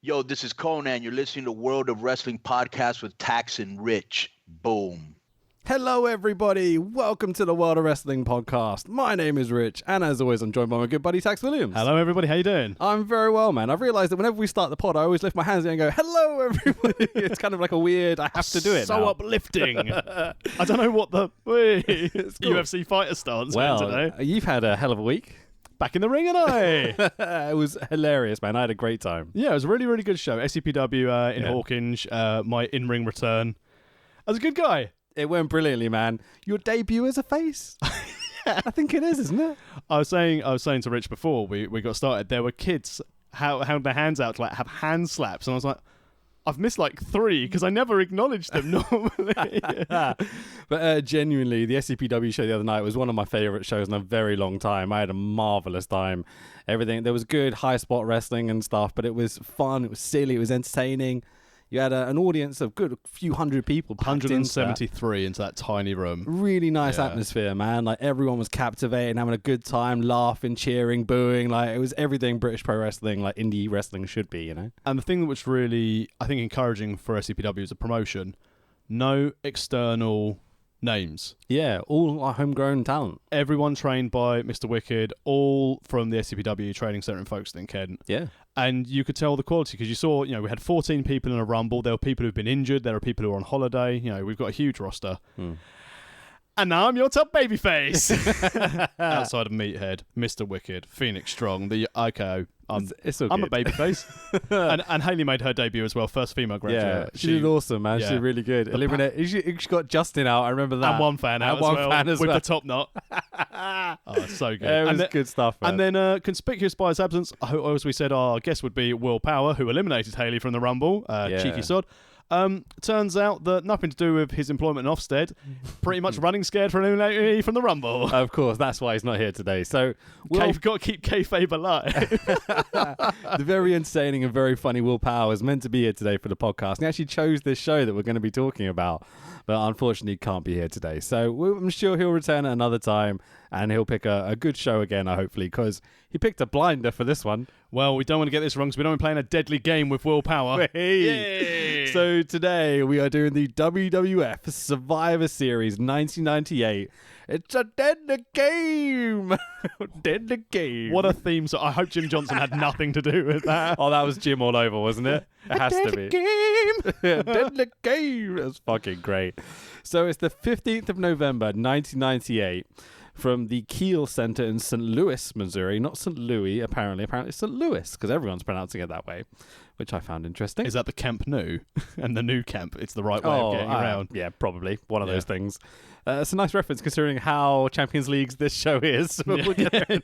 Yo, this is Conan. You're listening to World of Wrestling Podcast with Tax and Rich. Boom. Hello, everybody. Welcome to the World of Wrestling Podcast. My name is Rich, and as always, I'm joined by my good buddy, Tax Williams. Hello, everybody. How you doing? I'm very well, man. I've realised that whenever we start the pod, I always lift my hands and go, hello, everybody. It's kind of like a weird, I have to do it So now. uplifting. I don't know what the cool. UFC fighter stance Well, today. You've had a hell of a week. Back in the ring, and It was hilarious, man. I had a great time. Yeah, it was a really, really good show. SCPW in Hawkinge, my in-ring return. I was a good guy. It went brilliantly, man. Your debut as a face? I think it is, isn't it? I was saying to Rich before we got started, there were kids held their hands out to like have hand slaps, and I was like, I've missed like 3 because I never acknowledged them normally. But genuinely, the SCPW show the other night was one of my favourite shows in a very long time. I had a marvellous time. Everything, there was good high spot wrestling and stuff, but it was fun, it was silly, it was entertaining. You had an audience of good few hundred people. 173 into that tiny room. Really nice atmosphere, man. Like everyone was captivating, having a good time, laughing, cheering, booing. Like it was everything British pro wrestling, like indie wrestling should be, you know. And the thing which really, I think, encouraging for SCPW is a promotion. No external names. Yeah, all our homegrown talent. Everyone trained by Mr. Wicked, all from the SCPW training centre in Folkestone in Kent. Yeah. And you could tell the quality because you saw, we had 14 people in a rumble. There were people who've been injured. There are people who are on holiday. We've got a huge roster. And now I'm your top babyface. Outside of Meathead, Mr. Wicked, Phoenix Strong, the IKO. It's all I'm good. a babyface. and Haley made her debut as well, first female graduate. Yeah, she did awesome, man. She did really good. She got Justin out, I remember that. And one fan out as well. With the top knot. Oh, so good. Yeah, it was good stuff, man. And then conspicuous by his absence, as we said, our guest would be Will Power, who eliminated Haley from the Rumble. Cheeky sod. Turns out that nothing to do with his employment in Ofsted. Pretty much running scared for eliminating me from the Rumble. Of course, that's why he's not here today. So we've got to keep kayfabe alive. The very entertaining and very funny Will Power is meant to be here today for the podcast. He actually chose this show that we're going to be talking about, but unfortunately can't be here today. So I'm sure he'll return at another time and he'll pick a good show again, hopefully, because he picked a blinder for this one. Well, we don't want to get this wrong because we don't want to be playing a deadly game with Will Power. Hey. So today we are doing the WWF Survivor Series 1998. It's a deadly game. Deadly game. What a theme song. I hope Jim Johnson had nothing to do with that. Oh, that was Jim all over, wasn't it? It has to be. Game. Deadly game. That's fucking great. So it's the 15th of November, 1998. From the Kiel Center in St. Louis, Missouri. Not St. Louis, apparently. Apparently it's St. Louis, because everyone's pronouncing it that way, which I found interesting. Is that the Camp Nou? And the new camp, it's the right way of getting around. Yeah, probably. One of those things. It's a nice reference considering how Champions Leagues this show is. We'll get there.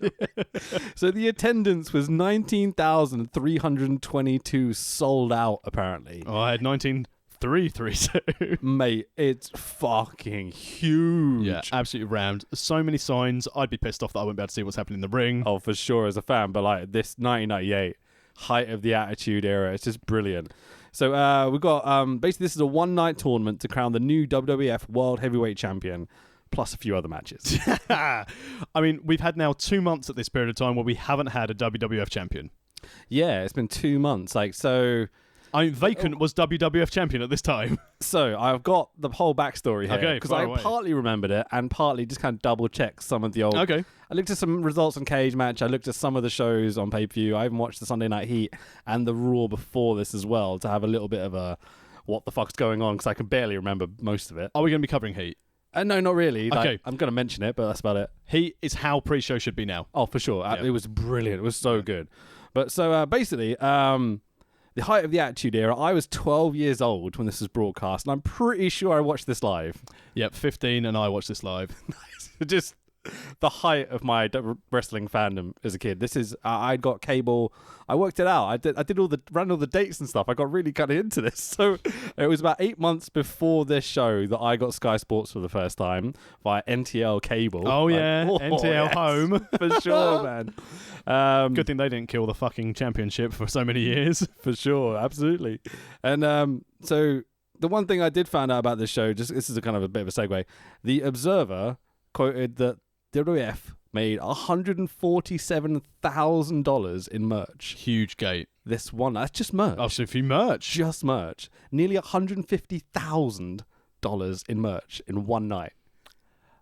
So the attendance was 19,322 sold out, apparently. Oh, I had 19,332. Mate, it's fucking huge. Yeah, absolutely rammed. So many signs. I'd be pissed off that I wouldn't be able to see what's happening in the ring. Oh, for sure, as a fan. But like this 1998, height of the Attitude Era, it's just brilliant. So we've got, basically this is a one-night tournament to crown the new WWF World Heavyweight Champion, plus a few other matches. I mean, we've had now 2 months at this period of time where we haven't had a WWF champion. Yeah, it's been 2 months. I mean, Vacant was WWF champion at this time. So I've got the whole backstory here. Okay, because I partly remembered it and partly just kind of double-checked some of the old... Okay. I looked at some results on Cage Match. I looked at some of the shows on pay-per-view. I even watched the Sunday Night Heat and the Raw before this as well to have a little bit of a what the fuck's going on because I can barely remember most of it. Are we going to be covering Heat? No, not really. Okay. I'm going to mention it, but that's about it. Heat is how pre-show should be now. Oh, for sure. Yeah. It was brilliant. It was so good. But so basically... the height of the Attitude Era, I was 12 years old when this was broadcast, and I'm pretty sure I watched this live. Yep, 15, and I watched this live. Nice. Just the height of my wrestling fandom as a kid. This is, I'd got cable. I worked it out. I ran all the dates and stuff. I got really kind of into this. So it was about 8 months before this show that I got Sky Sports for the first time via NTL cable. Oh, yeah. NTL yes. home. For sure, man. Good thing they didn't kill the fucking championship for so many years. For sure, absolutely. And so the one thing I did find out about this show, just this is a kind of a bit of a segue. The Observer quoted that WWF made $147,000 in merch. Huge gate. This one, that's just merch. Oh, so if you merch. Just merch. Nearly $150,000 in merch in one night.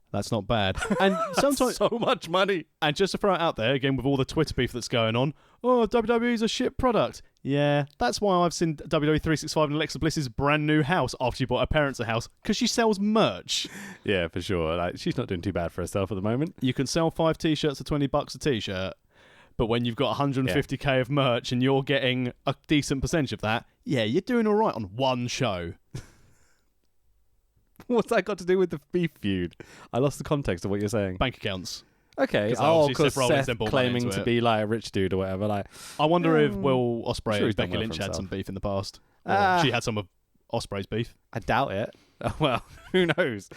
That's not bad. And sometimes so much money. And just to throw it out there, again, with all the Twitter beef that's going on, WWE's a shit product. Yeah, that's why I've seen WWE 365 in Alexa Bliss's brand new house after she bought her parents a house, because she sells merch. Yeah, for sure. Like, she's not doing too bad for herself at the moment. You can sell 5 T-shirts for $20 a T-shirt, but when you've got 150k of merch and you're getting a decent percentage of that, yeah, you're doing all right on one show. What's that got to do with the beef feud? I lost the context of what you're saying. Bank accounts. Okay. Because Seth claiming to be like a rich dude or whatever. Like, I wonder if Will Ospreay sure and Becky Lynch had some beef in the past. Or she had some of Ospreay's beef. I doubt it. Well, who knows?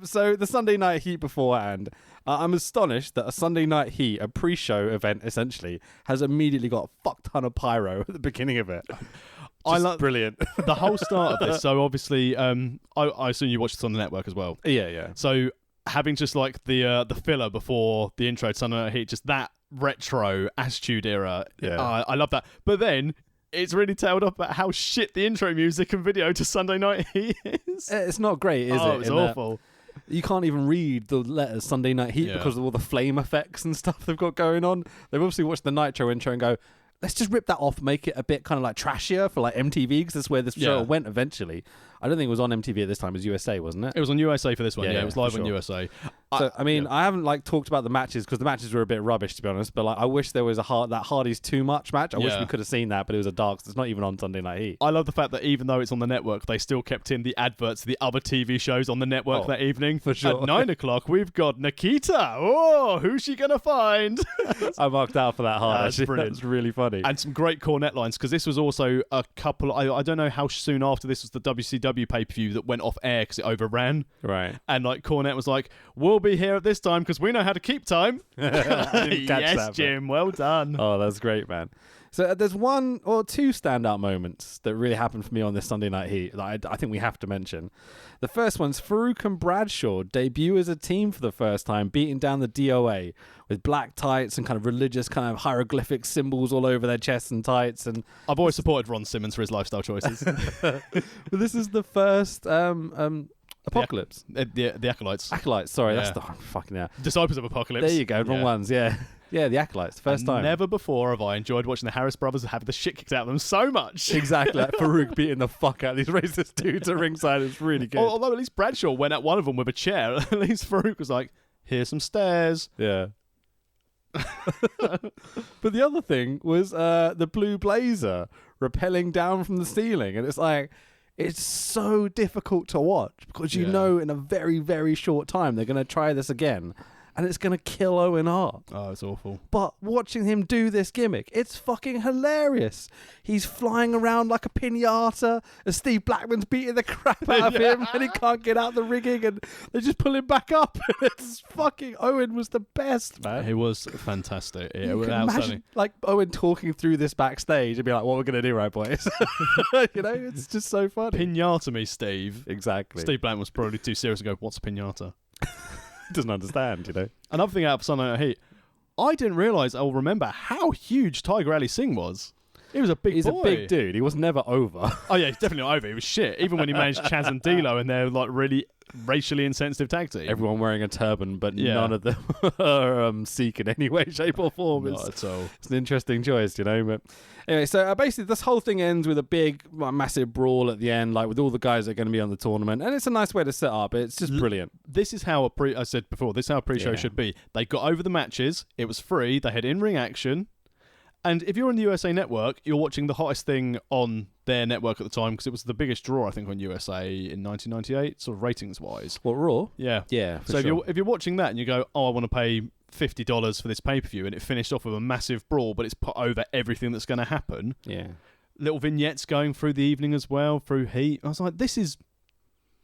So the Sunday Night Heat beforehand, I'm astonished that a Sunday Night Heat, a pre-show event essentially, has immediately got a fuck ton of pyro at the beginning of it. I love brilliant. The whole start of this. So obviously, I assume you watched this on the network as well. Yeah. So having just like the filler before the intro to Sunday Night Heat, just that retro Attitude Era. Yeah. I love that. But then it's really tailed up about how shit the intro music and video to Sunday Night Heat is. It's not great, is it? Oh, it's awful. You can't even read the letters Sunday Night Heat because of all the flame effects and stuff they've got going on. They've obviously watched the Nitro intro and go, let's just rip that off, make it a bit kind of like trashier for like MTV, because that's where this show went eventually. I don't think it was on MTV at this time. It was USA, wasn't it? It was on USA for this one. Yeah, it was live on USA. So I mean, I haven't like talked about the matches because the matches were a bit rubbish, to be honest. But like, I wish there was that Hardy's Too Much match. I wish we could have seen that, but it was a dark. So it's not even on Sunday Night Heat. I love the fact that even though it's on the network, they still kept in the adverts of the other TV shows on the network that evening. For sure. At 9 o'clock, we've got Nikita. Oh, who's she gonna find? I marked out for that hard. That's brilliant. That's really funny. And some great Cornet lines, because this was also a couple. I don't know how soon after this was the WCW pay-per-view that went off air because it overran. Right. And like Cornet was like, "We'll be here at this time because we know how to keep time." Yes, Jim. Well done. Oh, that's great, man. So there's one or two standout moments that really happened for me on this Sunday Night Heat that I think we have to mention. The first one's Farouk and Bradshaw debut as a team for the first time, beating down the DOA with black tights and kind of religious kind of hieroglyphic symbols all over their chests and tights. And I've always supported Ron Simmons for his lifestyle choices. But this is the first Apocalypse. The Acolytes. Acolytes, sorry, that's the fucking Disciples of Apocalypse. There you go, wrong ones, yeah. Yeah, the Acolytes, first time. Never before have I enjoyed watching the Harris brothers have the shit kicked out of them so much. Exactly, like Farouk beating the fuck out of these racist dudes at ringside. It's really good. Although at least Bradshaw went at one of them with a chair. At least Farouk was like, here's some stairs. Yeah. But the other thing was the blue blazer rappelling down from the ceiling. And it's like, it's so difficult to watch because you know in a very, very short time they're going to try this again. And it's going to kill Owen Hart. Oh, it's awful. But watching him do this gimmick, it's fucking hilarious. He's flying around like a piñata as Steve Blackman's beating the crap out of him and he can't get out the rigging and they just pull him back up. It's fucking... Owen was the best, man. He was fantastic. You can imagine like Owen talking through this backstage and be like, what we're going to do, right, boys? You know, it's just so funny. Piñata me, Steve. Exactly. Steve Blackman was probably too serious to go, what's a piñata? Doesn't understand, you know. Another thing out of Sunday Night Heat, I didn't realise or remember how huge Tiger Ali Singh was. He was a big boy. He's a big dude. He was never over. Oh yeah, he's definitely not over. He was shit. Even when he managed Chaz and D'Lo and they're like really racially insensitive tag team. Everyone wearing a turban, but none of them are Sikh in any way, shape or form. Not at all. It's an interesting choice, you know. But anyway, so basically this whole thing ends with a big, massive brawl at the end, like with all the guys that are going to be on the tournament. And it's a nice way to set up. It's just brilliant. This is how I said before, this is how a pre-show should be. They got over the matches. It was free. They had in-ring action. And if you're on the USA Network, you're watching the hottest thing on their network at the time because it was the biggest draw, I think, on USA in 1998, sort of ratings-wise. What, Raw? Yeah. Yeah, so if you're watching that and you go, oh, I want to pay $50 for this pay-per-view, and it finished off with a massive brawl, but it's put over everything that's going to happen. Yeah. Little vignettes going through the evening as well, through Heat. I was like, this is...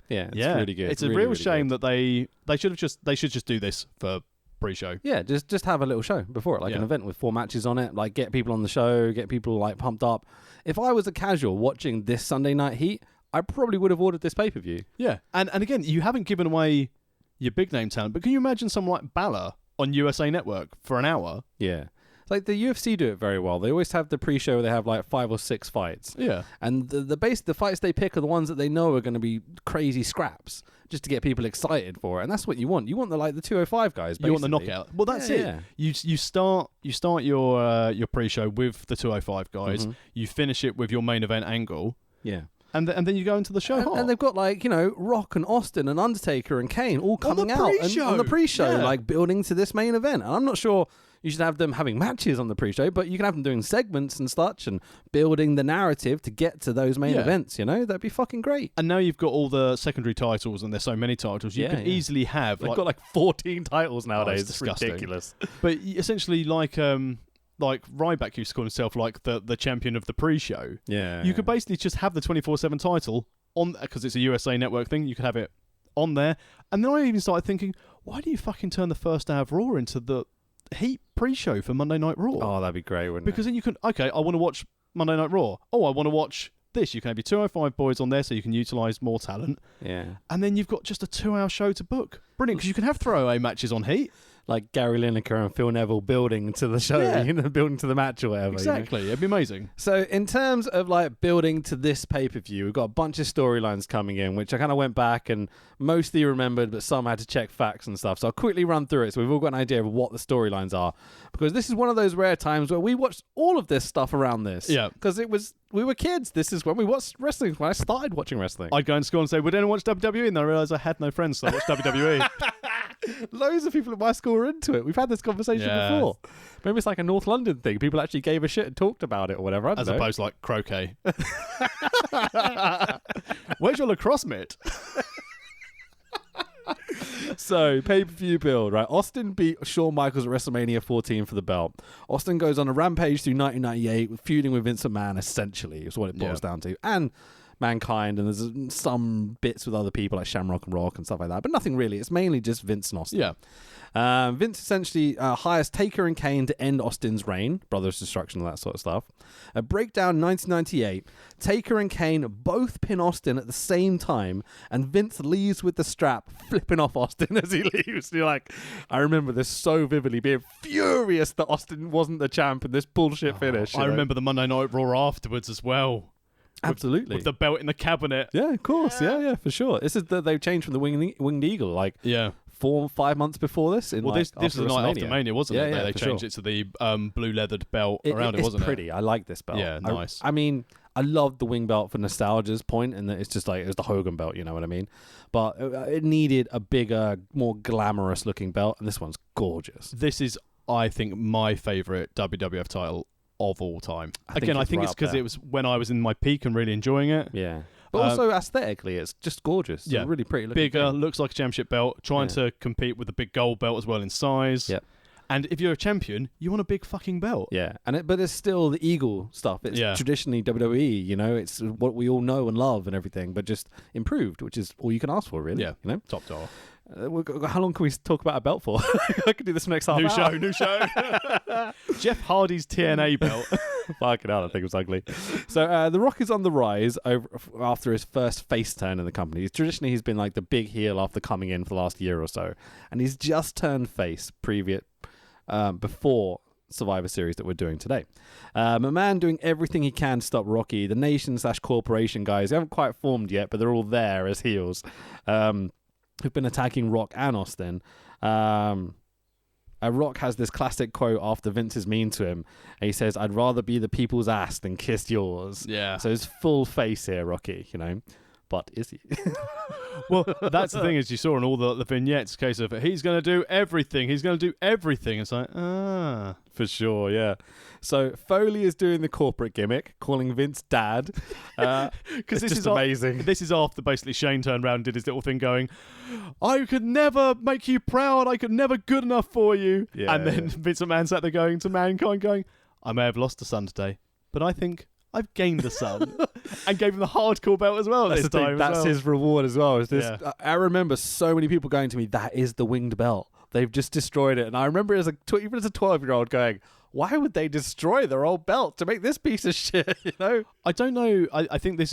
Yeah, it's really good. It's a real shame that they should just do this for pre-show. Yeah, just have a little show before it, like an event with 4 matches on it, like get people on the show, get people like pumped up. If I was a casual watching this Sunday Night Heat, I probably would have ordered this pay-per-view. Yeah, and again, you haven't given away your big name talent, but can you imagine someone like Balor on USA Network for an hour. Yeah. Like the UFC do it very well. They always have the pre-show where they have like 5 or 6 fights. Yeah. And the fights they pick are the ones that they know are going to be crazy scraps, just to get people excited for it. And that's what you want. You want the 205 guys, basically. You want the knockout. Well, that's it. Yeah. You start your pre-show with the 205 guys. Mm-hmm. You finish it with your main event angle. Yeah. And then you go into the show hot. And they've got Rock and Austin and Undertaker and Kane all coming out on the pre-show, building to this main event. And I'm not sure you should have them having matches on the pre-show, but you can have them doing segments and such and building the narrative to get to those main events, That'd be fucking great. And now you've got all the secondary titles, and there's so many titles. You could easily have... They've got 14 titles nowadays. It's disgusting. Ridiculous. But essentially like Ryback used to call himself the champion of the pre-show. Yeah. You could basically just have the 24/7 title on, because it's a USA Network thing. You could have it on there. And then I even started thinking, why do you fucking turn the first hour of Raw into the Heat pre-show for Monday Night Raw? Oh, that'd be great, wouldn't because then you can, I want to watch Monday Night Raw. Oh, I want to watch this. You can have your 205 boys on there so you can utilise more talent. Yeah. And then you've got just a 2-hour show to book. Brilliant, because you can have throwaway matches on Heat. Like Gary Lineker and Phil Neville building to the show, building to the match or whatever. Exactly, it'd be amazing. So in terms of building to this pay-per-view, we've got a bunch of storylines coming in, which I kind of went back and mostly remembered, but some had to check facts and stuff. So I'll quickly run through it so we've all got an idea of what the storylines are. Because this is one of those rare times where we watched all of this stuff around this. Yeah. Because we were kids. This is when we watched wrestling, when I started watching wrestling. I'd go in school and say, would anyone watch WWE? And I realised I had no friends, so I watched WWE. Loads of people at my school were into it. We've had this conversation before. Maybe it's like a North London thing. People actually gave a shit and talked about it or whatever. As opposed to croquet. Where's your lacrosse mitt? So, pay-per-view build, right? Austin beat Shawn Michaels at WrestleMania 14 for the belt. Austin goes on a rampage through 1998, feuding with Vince McMahon, essentially, is what it boils down to. And Mankind, and there's some bits with other people like Shamrock and Rock and stuff like that, but nothing really. It's mainly just Vince and Austin. Yeah. Vince essentially hires Taker and Kane to end Austin's reign, Brothers Destruction, all that sort of stuff. A breakdown 1998. Taker and Kane both pin Austin at the same time, and Vince leaves with the strap, flipping off Austin as he leaves. And you're like, I remember this so vividly, being furious that Austin wasn't the champ in this bullshit finish. I remember the Monday Night Raw afterwards as well. Absolutely. With the belt in the cabinet. Yeah, of course. Yeah, for sure. This is they've changed from the Winged Eagle 4-5 months before this. This is the night after Mania, wasn't it? They changed it to the blue leathered belt around it, wasn't it? It's pretty. I like this belt. Yeah, nice. I mean, I love the wing belt for nostalgia's point, and it's just it was the Hogan belt, you know what I mean? But it needed a bigger, more glamorous looking belt, and this one's gorgeous. This is, I think, my favourite WWF title of all time. I think it's because it was when I was in my peak and really enjoying it. Yeah. But also aesthetically, it's just gorgeous. It's really pretty looking. Bigger, looks like a championship belt, trying to compete with the big gold belt as well in size. Yep. And if you're a champion, you want a big fucking belt. Yeah. But it's still the Eagle stuff. It's traditionally WWE, it's what we all know and love and everything, but just improved, which is all you can ask for, really. Yeah. Top dollar. How long can we talk about a belt for? I could do this next half hour. New show. Jeff Hardy's TNA belt. Fucking hell, I think it was ugly. So The Rock is on the rise after his first face turn in the company. Traditionally, he's been like the big heel after coming in for the last year or so. And he's just turned face before Survivor Series that we're doing today. McMahon doing everything he can to stop Rocky. The Nation/Corporation guys, they haven't quite formed yet, but they're all there as heels. Who've been attacking Rock and Austin. Rock has this classic quote after Vince is mean to him. And he says, "I'd rather be the people's ass than kiss yours." Yeah. So his full face here, Rocky, But is he? Well, that's the thing is you saw in all the vignettes, case of he's going to do everything. He's going to do everything. It's like, For sure, yeah. So Foley is doing the corporate gimmick, calling Vince dad. Because this is amazing. This is after basically Shane turned around and did his little thing going, I could never make you proud. I could never good enough for you. Yeah, and then Vince McMahon sat there going to Mankind going, I may have lost a son today, but I think I've gained a son. And gave him the hardcore belt as well this time. That's his reward as well. I remember so many people going to me, that is the winged belt. They've just destroyed it. And I remember even as a 12-year-old going, why would they destroy their old belt to make this piece of shit, I don't know. I think this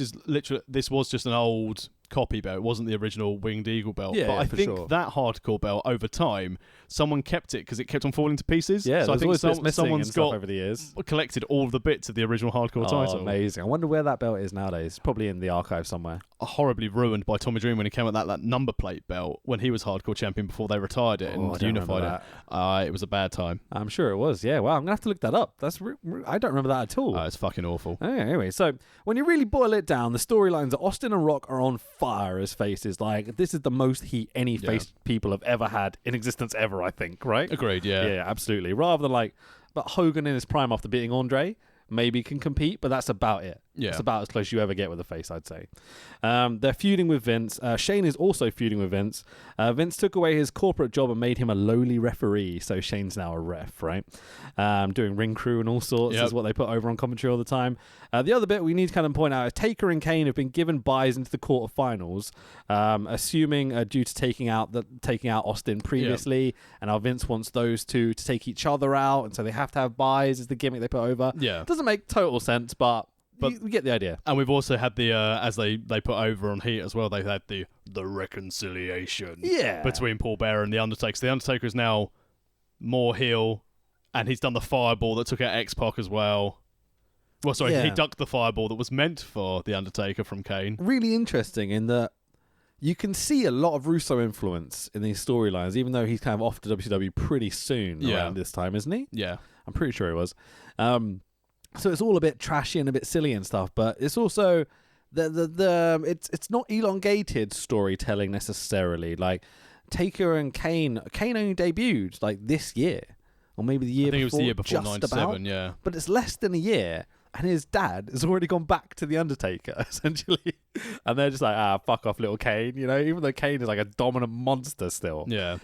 was just an old copy belt. It wasn't the original Winged Eagle belt. Yeah, but I for think sure. that hardcore belt over time, someone kept it because it kept on falling to pieces. Yeah, so I think someone's got over the years. collected all of the bits of the original hardcore title. Amazing! I wonder where that belt is nowadays. Probably in the archive somewhere. Horribly ruined by Tommy Dreamer when he came with that number plate belt when he was hardcore champion before they retired it and unified it. It was a bad time. I'm sure it was. Yeah. Wow. I'm gonna have to look that up. I don't remember that at all. It's fucking awful. Anyway, so when you really boil it down, the storylines are Austin and Rock are on fire as faces. Like, this is the most heat any face people have ever had in existence ever, I think, right? Agreed, yeah. Yeah, absolutely. Rather than but Hogan in his prime after beating Andre maybe can compete, but that's about it. Yeah. It's about as close you ever get with a face, I'd say. They're feuding with Vince. Shane is also feuding with Vince. Vince took away his corporate job and made him a lowly referee, so Shane's now a ref, right? Doing ring crew and all sorts is what they put over on commentary all the time. The other bit we need to kind of point out is Taker and Kane have been given buys into the quarterfinals, assuming due to taking out Austin previously, and now Vince wants those two to take each other out, and so they have to have buys is the gimmick they put over. Yeah. Doesn't make total sense, but we get the idea. And we've also had the as they put over on Heat as well, they've had the reconciliation between Paul Bearer and The Undertaker. So The Undertaker is now more heel, and he's done the fireball that took out X-Pac as well. Well, sorry, he ducked the fireball that was meant for The Undertaker from Kane. Really interesting in that you can see a lot of Russo influence in these storylines, even though he's kind of off to WCW pretty soon around this time, isn't he? Yeah. I'm pretty sure he was. So it's all a bit trashy and a bit silly and stuff, but it's also it's not elongated storytelling necessarily. Like Taker and Kane only debuted like this year, or maybe the year before. I think it was the year before '97, yeah. But it's less than a year, and his dad has already gone back to the Undertaker essentially, and they're just like, fuck off, little Kane, you know. Even though Kane is like a dominant monster still. Yeah.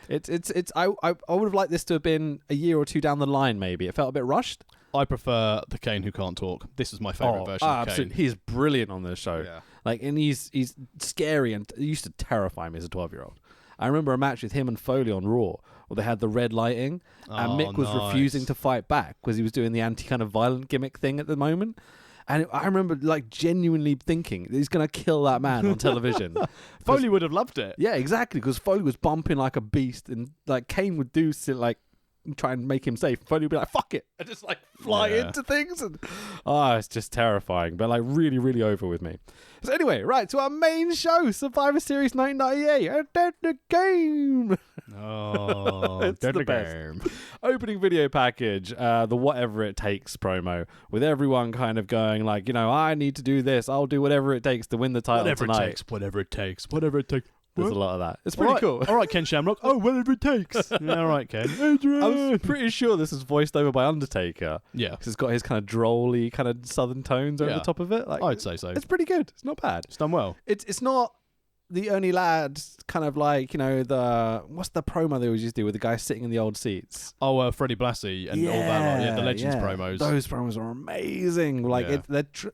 I would have liked this to have been a year or two down the line. Maybe it felt a bit rushed. I prefer the Kane who can't talk. This is my favourite version of Kane. Absolutely. He's brilliant on this show. Yeah. And he's scary and he used to terrify me as a 12-year-old. I remember a match with him and Foley on Raw where they had the red lighting and Mick was refusing to fight back because he was doing the anti kind of violent gimmick thing at the moment. And I remember genuinely thinking he's going to kill that man on television. Foley would have loved it. Yeah, exactly, because Foley was bumping like a beast and Kane would do try and make him safe. Foley would be like, fuck it, and just fly into things, and it's just terrifying, but really, really over with me. So anyway, right to our main show, Survivor Series 1998, Dead the Game. It's Dead the Game. Opening video package, the Whatever It Takes promo, with everyone kind of going I need to do this, I'll do whatever it takes to win the title tonight. Whatever it takes. There's a lot of that. It's pretty cool. All right, Ken Shamrock. Oh, whatever it takes. Yeah, all right, Ken. Adrian. I was pretty sure this is voiced over by Undertaker. Yeah. Because it's got his kind of drolly, kind of southern tones over the top of it. I'd say so. It's pretty good. It's not bad. It's done well. It's not the Ernie Ladd kind of what's the promo they always used to do with the guy sitting in the old seats? Oh, Freddie Blassie and all that. Yeah, the Legends promos. Those promos are amazing.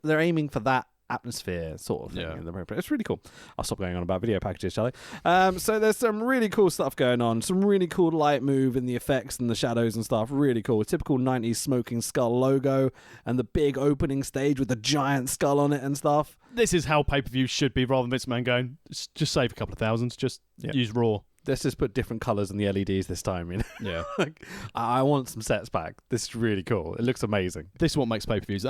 They're aiming for that atmosphere sort of thing in the program. It's really cool. I'll stop going on about video packages, shall I? So there's some really cool stuff going on. Some really cool light move in the effects and the shadows and stuff. Really cool. Typical 90s smoking skull logo and the big opening stage with the giant skull on it and stuff. This is how pay-per-views should be, rather than Vince McMahon going, just save a couple of thousands, just use Raw. Let's just put different colours in the LEDs this time, Yeah. I want some sets back. This is really cool. It looks amazing. This is what makes pay-per-views.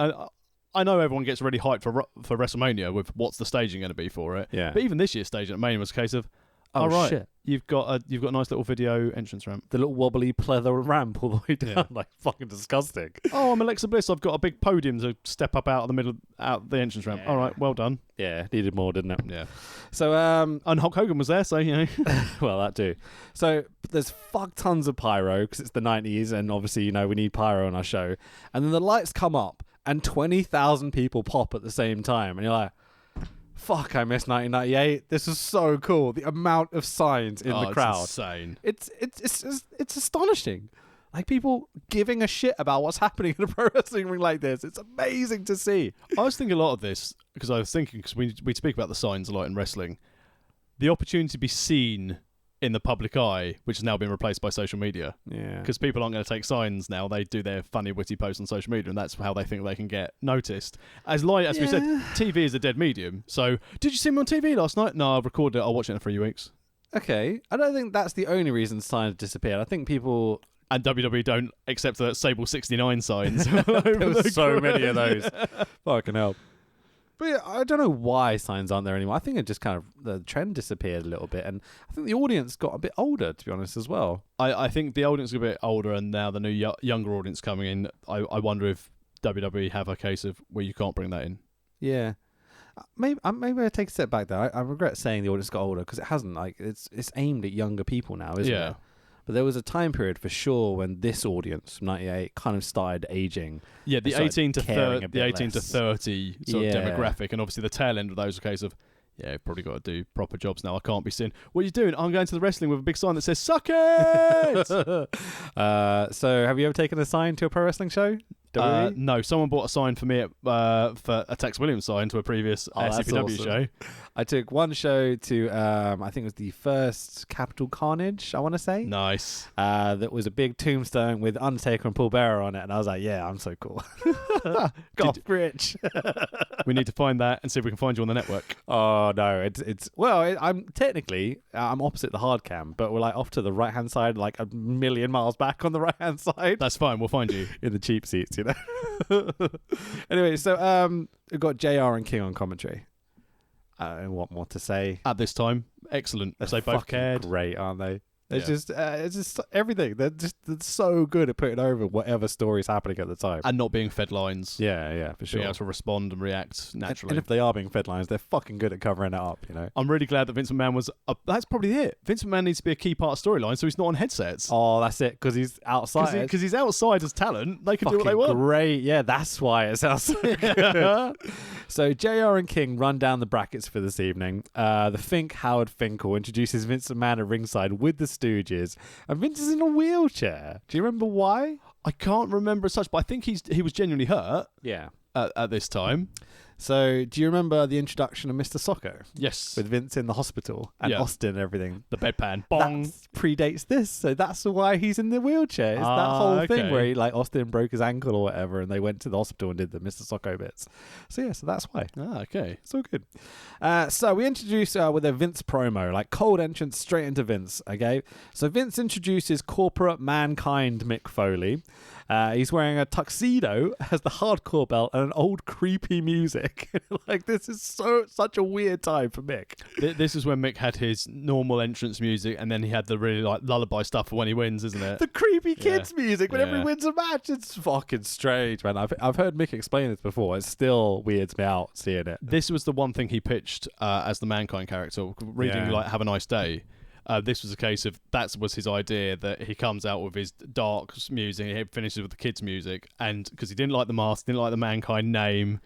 I know everyone gets really hyped for WrestleMania with what's the staging going to be for it. Yeah. But even this year's staging at Mania was a case of, shit. You've got a nice little video entrance ramp. The little wobbly pleather ramp all the way down, fucking disgusting. Oh, I'm Alexa Bliss. I've got a big podium to step up out of the middle, out the entrance ramp. All right, well done. Yeah, needed more, didn't it? Yeah. So, and Hulk Hogan was there, so well, that too. So there's fuck tons of pyro because it's the 90s, and obviously we need pyro on our show. And then the lights come up. And 20,000 people pop at the same time. And you're like, fuck, I miss 1998. This is so cool. The amount of signs in the crowd. It's insane. It's astonishing. People giving a shit about what's happening in a pro wrestling ring like this. It's amazing to see. I was thinking a lot of this, because we speak about the signs a lot in wrestling. The opportunity to be seen in the public eye, which has now been replaced by social media. Yeah. Because people aren't going to take signs now. They do their funny, witty posts on social media, and that's how they think they can get noticed. As we said, TV is a dead medium. So, did you see me on TV last night? No, I've recorded it. I'll watch it in 3 weeks. Okay. I don't think that's the only reason signs disappeared. I think people... And WWE don't accept the Sable 69 signs. There was so many of those. Fucking hell. But yeah, I don't know why signs aren't there anymore. I think it just kind of, the trend disappeared a little bit. And I think the audience got a bit older, to be honest, as well. I think the audience is a bit older, and now the new younger audience coming in, I wonder if WWE have a case of where you can't bring that in. Yeah. Maybe I take a step back there. I regret saying the audience got older because it hasn't. Like it's aimed at younger people now, isn't it? But there was a time period for sure when this audience, from 98, kind of started aging. Yeah, the 18 to 30 sort of demographic, and obviously the tail end of those are a case of, yeah, probably got to do proper jobs now. I can't be seen. What are you doing? I'm going to the wrestling with a big sign that says "Suck it." So, have you ever taken a sign to a pro wrestling show? No, someone bought a sign for me for a Tex Williams sign to a previous SCPW show. I took one show to, I think it was the first Capital Carnage, I want to say. Nice. That was a big tombstone with Undertaker and Paul Bearer on it, and I was like, yeah, I'm so cool. Goth Rich. We need to find that and see if we can find you on the network. Oh, no, I'm technically, I'm opposite the hard cam, but we're like off to the right-hand side, like a million miles back on the right-hand side. That's fine, we'll find you. In the cheap seats, you know. Anyway, so we've got JR and King on commentary. And what more to say at this time? Excellent. They both cared. Great, aren't they? It's just everything. They're so good at putting over whatever story's happening at the time and not being fed lines. Yeah, for sure. Being able to respond and react naturally. And if they are being fed lines, they're fucking good at covering it up. You know. I'm really glad that Vince McMahon was. That's probably it. Vince McMahon needs to be a key part of storyline, so he's not on headsets. Oh, that's it. Because he's outside. Because he's outside as talent. They can do what they want. Great. Yeah, that's why it sounds so good. So JR and King run down the brackets for this evening. The Fink Howard Finkel introduces Vince McMahon at ringside with the Stooges. And Vince is in a wheelchair. Do you remember why? I can't remember as such, but I think he was genuinely hurt. Yeah. At this time. So, do you remember the introduction of Mr. Socko? Yes. With Vince in the hospital and Austin and everything. The bedpan. Bong. That predates this, so that's why he's in the wheelchair. It's that whole thing where Austin broke his ankle or whatever, and they went to the hospital and did the Mr. Socko bits. So that's why. Okay. It's all good. So we introduce with a Vince promo, like cold entrance straight into Vince. Okay. So Vince introduces corporate mankind Mick Foley. He's wearing a tuxedo, has the hardcore belt, and an old creepy music. Like, this is such a weird time for Mick. This is when Mick had his normal entrance music, and then he had the really lullaby stuff for when he wins, isn't it? The creepy kids music whenever he wins a match. It's fucking strange, man. I've heard Mick explain this before. It still weirds me out seeing it. This was the one thing he pitched as the Mankind character, reading Have a Nice Day. This was a case of that was his idea, that he comes out with his dark music, he finishes with the kids' music, and because he didn't like the mask, didn't like the Mankind name,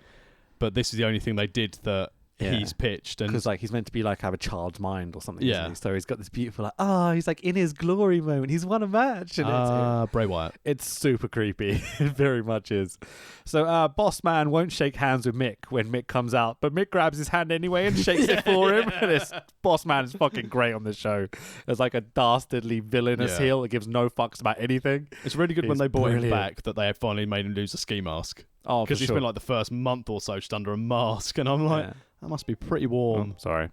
but this is the only thing they did that he's pitched. Because he's meant to be have a child's mind or something. Yeah. Isn't he? So he's got this beautiful he's in his glory moment. He's won a match. And Bray Wyatt. It's super creepy. It very much is. So Boss Man won't shake hands with Mick when Mick comes out, but Mick grabs his hand anyway and shakes it for him. And this Boss Man is fucking great on this show. It's like a dastardly villainous heel that gives no fucks about anything. It's really good when they brought him back that they had finally made him lose a ski mask. Oh, because he's been the first month or so just under a mask, and I'm like, that must be pretty warm. Sorry.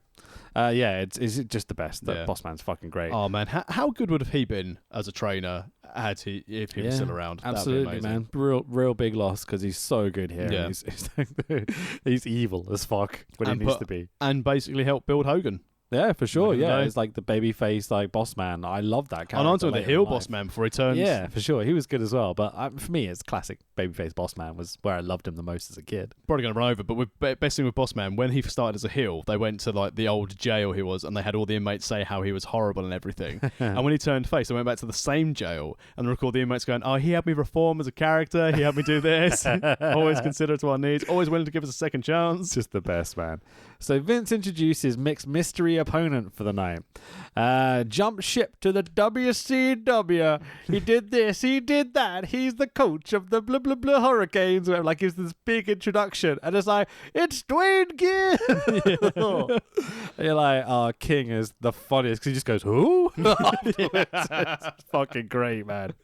It's just the best. The Boss Man's fucking great. Oh man, how good would have he been as a trainer if he was still around? Absolutely, man. Real big loss because he's so good here. Yeah. He's evil as fuck when he needs to be, and basically helped build Hogan. Yeah, for sure. Yeah, it's like the babyface, Boss Man. I love that character. And on to the heel Boss Man before he turns. Yeah, for sure. He was good as well. But for me, it's classic babyface Boss Man was where I loved him the most as a kid. Probably going to run over, but with best thing with Boss Man, when he started as a heel, they went to the old jail he was, and they had all the inmates say how he was horrible and everything. And when he turned face, they went back to the same jail and recorded the inmates going, "Oh, he helped me reform as a character. He helped me do this. Always considerate to our needs. Always willing to give us a second chance." Just the best, man. So Vince introduces Mick's mystery opponent for the night. Jump ship to the WCW. He did this, he did that. He's the coach of the blah blah blah Hurricanes. Where like gives this big introduction, and it's like it's Dwayne Gill. And you're like, oh, King is the funniest because he just goes, who? It's fucking great, man.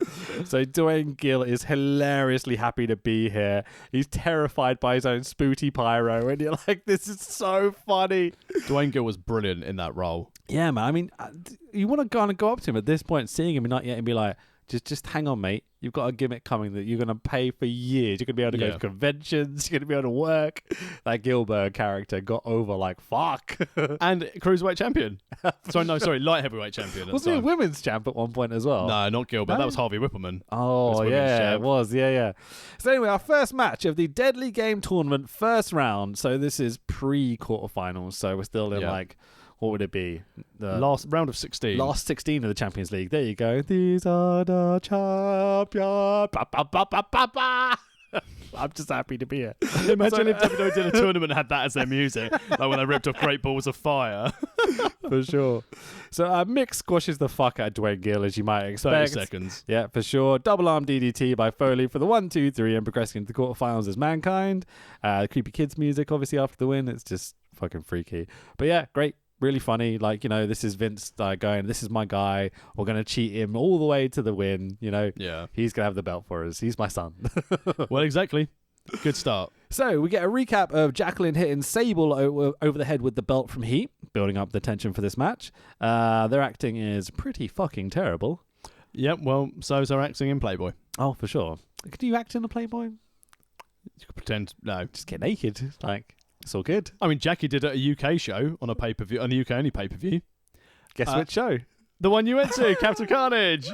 So Dwayne Gill is hilariously happy to be here. He's terrified by his own spooty pyro, and you're like, this is so funny. Dwayne Gill was brilliant in that role. Yeah, man. I mean, you want to kind of go up to him at this point, seeing him not yet, and be like, just hang on, mate. You've got a gimmick coming that you're going to pay for years. You're going to be able to go to conventions. You're going to be able to work. That Gilbert character got over like fuck. And cruiserweight champion. Sorry, light heavyweight champion. Wasn't he a women's champ at one point as well? No, not Gilbert. No? That was Harvey Whippleman. Oh, yeah, it was. Yeah. So anyway, our first match of the Deadly Game Tournament, first round. So this is pre-quarterfinals. So we're still in like... What would it be? The last round of 16. Last 16 of the Champions League. There you go. These are the champions. Ba, ba, ba, ba, ba, ba. I'm just happy to be here. Imagine if WWE did a tournament and had that as their music, like when they ripped off Great Balls of Fire. For sure. So Mick squashes the fuck out of Dwayne Gill, as you might expect. 30 seconds. Yeah, for sure. Double arm DDT by Foley for the 1, 2, 3, and progressing into the quarterfinals as Mankind. Creepy Kids music, obviously, after the win. It's just fucking freaky. But yeah, great. Really funny, like, you know, this is Vince going, this is my guy, we're going to cheat him all the way to the win, you know. Yeah. He's going to have the belt for us. He's my son. Well, exactly. Good start. So we get a recap of Jacqueline hitting Sable over the head with the belt from Heat, building up the tension for this match. Their acting is pretty fucking terrible. Yep, well, so's our acting in Playboy. Oh, for sure. Can you act in a Playboy? You could pretend, no. Just get naked, like... It's all good. I mean, Jackie did it at a UK show on a pay-per-view, on a UK only pay-per-view. Guess which show? The one you went to, Captain Carnage.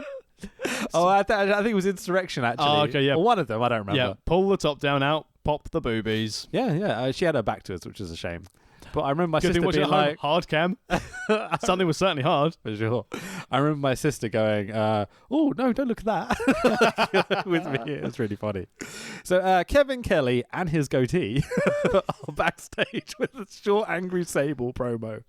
Oh, I think it was Insurrection, actually. Oh, okay, yeah. Or one of them, I don't remember. Yeah, pull the top down out, pop the boobies. Yeah. She had her back to us, which is a shame. But I remember my Good sister thing being watching like... hard cam. Something was certainly hard. For sure. I remember my sister going, oh, no, don't look at that. With me. It was really funny. So Kevin Kelly and his goatee are backstage with a short, angry Sable promo.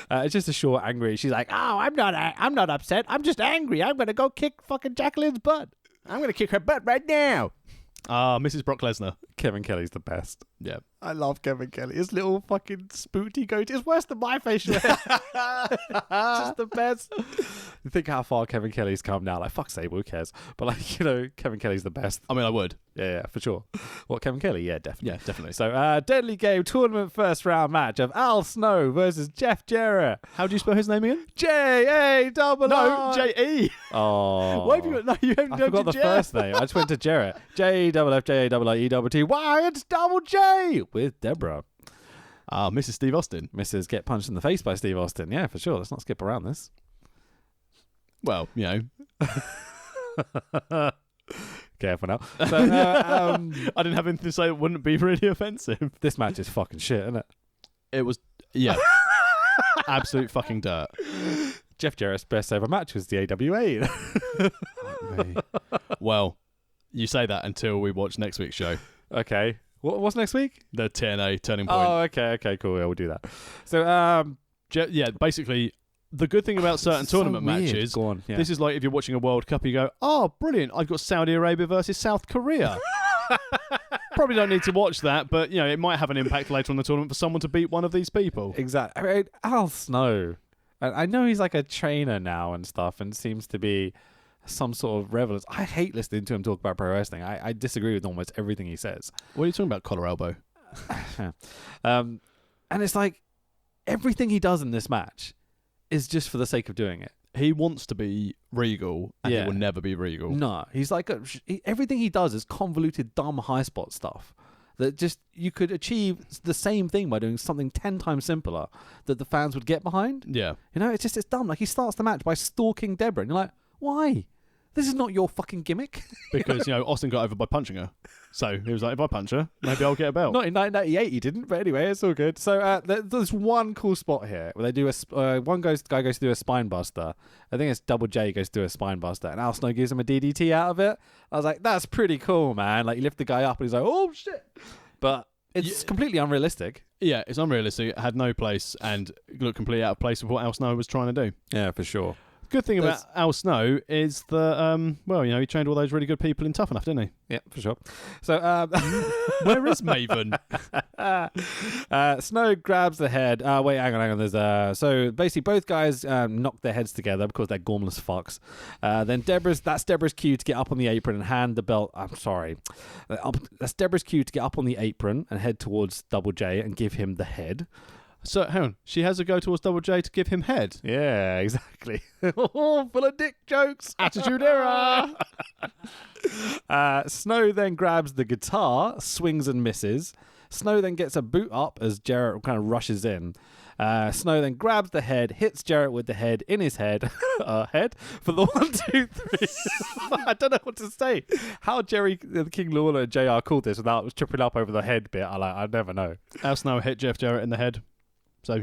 It's just a short, angry. She's like, oh, I'm not upset. I'm just angry. I'm going to go kick fucking Jacqueline's butt. I'm going to kick her butt right now. Mrs. Brock Lesnar. Kevin Kelly's the best. Yeah. I love Kevin Kelly. His little fucking spooty goatee is worse than my facial hair. Just the best. You think how far Kevin Kelly's come now. Like, fuck Sable, who cares? But, like, you know, Kevin Kelly's the best. I mean, I would. Yeah, for sure. What, Kevin Kelly? Yeah, definitely. Yeah, definitely. So, Deadly Game Tournament first round match of Al Snow versus Jeff Jarrett. How do you spell his name again? J-A-double-R. No, J-E. Oh. Why have you got... No, you haven't I done forgot the J. first name. I just went to Jarrett. J-E-F-F-J-A-R-R-E-T-T. Why, it's Double J with Deborah. Mrs. Steve Austin. Mrs. Get Punched in the Face by Steve Austin. Yeah, for sure. Let's not skip around this. Well, you know. Careful now. So, I didn't have anything to say that wouldn't be really offensive. This match is fucking shit, isn't it? It was, yeah. Absolute fucking dirt. Jeff Jarrett's best ever match was the AWA. Well, you say that until we watch next week's show. Okay. What's next week? The TNA Turning Point. Oh, okay, cool. Yeah, we'll do that. So, yeah, basically, the good thing about certain tournament matches, Go on, yeah. this is like if you're watching a World Cup, you go, oh, brilliant, I've got Saudi Arabia versus South Korea. Probably don't need to watch that, but, you know, it might have an impact later on the tournament for someone to beat one of these people. Exactly. I mean, Al Snow, I know he's like a trainer now and stuff and seems to be some sort of revelist. I hate listening to him talk about pro wrestling. I disagree with almost everything he says. What are you talking about, collar elbow? And it's like everything he does in this match is just for the sake of doing it. He wants to be regal, and he will never be regal. No, he's like everything he does is convoluted, dumb high spot stuff that just you could achieve the same thing by doing something 10 times simpler that the fans would get behind. Yeah, you know, it's dumb. Like he starts the match by stalking Deborah, and you're like, why? This is not your fucking gimmick. Because, you know, Austin got over by punching her. So he was like, if I punch her, maybe I'll get a belt. Not in 1998 he didn't, but anyway, it's all good. So there's one cool spot here where they do guy goes to do a spine buster. I think it's Double J goes to do a spine buster, and Al Snow gives him a DDT out of it. I was like, that's pretty cool, man. Like, you lift the guy up and he's like, oh shit. But It's completely unrealistic. Yeah, it's unrealistic. It had no place and looked completely out of place with what Al Snow was trying to do. Yeah, for sure. Good thing about Al Snow is that, he trained all those really good people in Tough Enough, didn't he? Yeah, for sure. So, where is Maven? Snow grabs the head. Wait, hang on. There's so basically both guys knock their heads together because they're gormless fucks. Then that's Deborah's cue to get up on the apron and hand the belt. I'm sorry. That's Deborah's cue to get up on the apron and head towards Double J and give him the head. So, hang on. She has to go towards Double J to give him head. Yeah, exactly. Full of dick jokes. Attitude era. Snow then grabs the guitar, swings and misses. Snow then gets a boot up as Jarrett kind of rushes in. Snow then grabs the head, hits Jarrett with the head in his head. Head for the 1, 2, 3. I don't know what to say. How Jerry King Lawler and JR called this without tripping up over the head bit, I never know. Al Snow hit Jeff Jarrett in the head. So,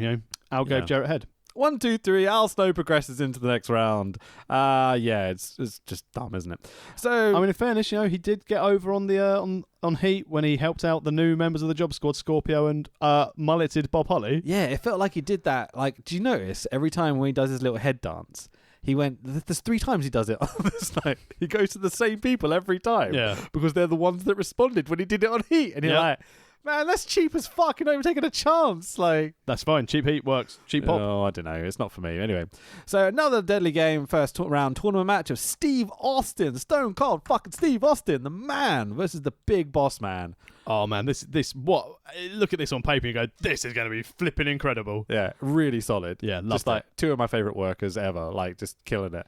Al gave Jarrett head. 1, 2, 3. Al Snow progresses into the next round. It's just dumb, isn't it? So, I mean, in fairness, he did get over on the on Heat when he helped out the new members of the Job Squad, Scorpio and mulleted Bob Holly. Yeah, it felt like he did that. Like, do you notice every time when he does his little head dance, he went. There's 3 times he does it on this night. He goes to the same people every time. Yeah, because they're the ones that responded when he did it on Heat, and you're like, man, that's cheap as fuck. You're not even taking a chance. Like, that's fine. Cheap heat works. Cheap pop. Oh, I don't know. It's not for me. Anyway, so another deadly game. First round tournament match of Steve Austin, Stone Cold fucking Steve Austin, the man versus the Big Boss Man. Oh man, this what? Look at this on paper and you go, this is going to be flipping incredible. Yeah, really solid. Yeah, loved just it. like 2 of my favorite workers ever. Like, just killing it.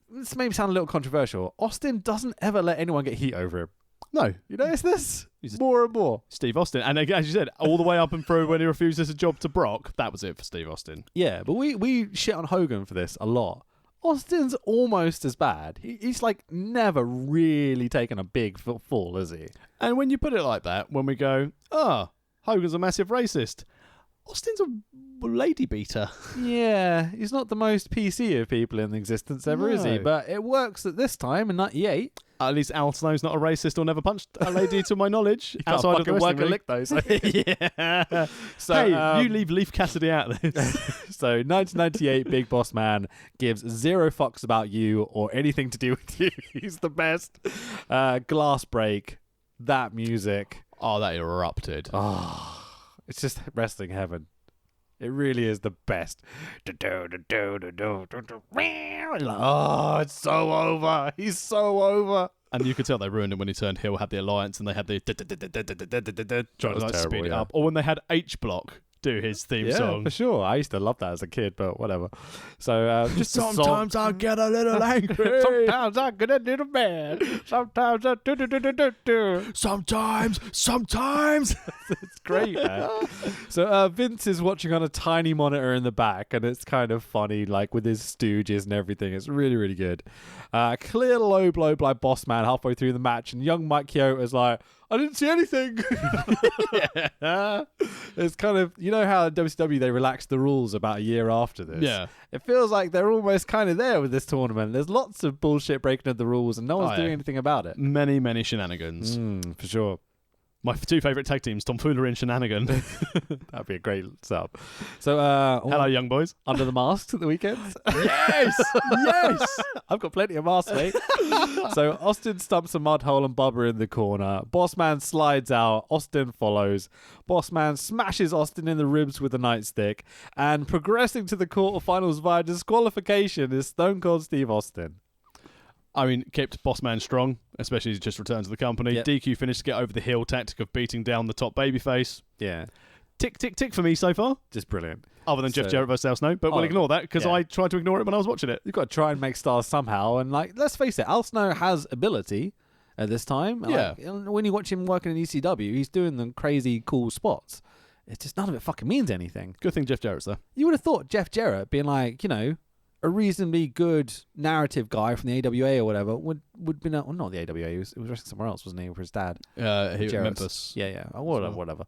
This may sound a little controversial. Austin doesn't ever let anyone get heat over him. No. You notice this? He's more and more. Steve Austin. And as you said, all the way up and through when he refuses a job to Brock, that was it for Steve Austin. Yeah, but we shit on Hogan for this a lot. Austin's almost as bad. He's like never really taken a big fall, is he? And when you put it like that, when we go, Hogan's a massive racist, Austin's a lady beater. Yeah, he's not the most PC of people in existence ever, is he? But it works at this time in 98. At least Al Snow's not a racist or never punched a lady to my knowledge. You outside of the work a lick though. So. Yeah. So hey, you leave Leif Cassidy out of this. So 1998 Big Boss Man gives 0 fucks about you or anything to do with you. He's the best. Glass break. That music. Oh, that erupted. Oh, it's just wrestling heaven. It really is the best. Oh, it's so over. He's so over. And you could tell they ruined it when he turned heel, had the alliance, and they had the trying to speed it up. Or when they had H Block do his theme song. Yeah, for sure. I used to love that as a kid, but whatever. So just sometimes I get a little angry. Sometimes I get a little mad. Sometimes I do. Sometimes. It's great, man. So Vince is watching on a tiny monitor in the back, and it's kind of funny, like with his stooges and everything. It's really, really good. Clear low blow by Boss Man halfway through the match, and young Mike Chioda is like, I didn't see anything. Yeah. It's kind of, you know how WCW, they relaxed the rules about a year after this? Yeah. It feels like they're almost kind of there with this tournament. There's lots of bullshit breaking of the rules, and no one's doing anything about it. Many, many shenanigans. For sure. My 2 favourite tag teams, Tomfoolery and Shenanigan. That'd be a great setup. So, hello, young boys. Under the Masks at the weekends? Yes! Yes! I've got plenty of masks, mate. So, Austin stumps a mud hole and Bubba in the corner. Boss Man slides out. Austin follows. Boss Man smashes Austin in the ribs with a nightstick. And progressing to the quarterfinals via disqualification is Stone Cold Steve Austin. I mean, kept Boss Man strong, especially as he just returned to the company. Yep. DQ finished to get over the heel tactic of beating down the top babyface. Yeah. Tick, tick, tick for me so far. Just brilliant. Other than Jeff Jarrett versus Al Snow, but we'll ignore that because I tried to ignore it when I was watching it. You've got to try and make stars somehow. And, like, let's face it, Al Snow has ability at this time. Yeah. Like, when you watch him working in ECW, he's doing the crazy cool spots. It's just none of it fucking means anything. Good thing Jeff Jarrett's there. You would have thought Jeff Jarrett being like, you know, a reasonably good narrative guy from the AWA or whatever would be not the AWA. He was wrestling somewhere else, wasn't he? For his dad. He was Memphis. Yeah. Oh, whatever.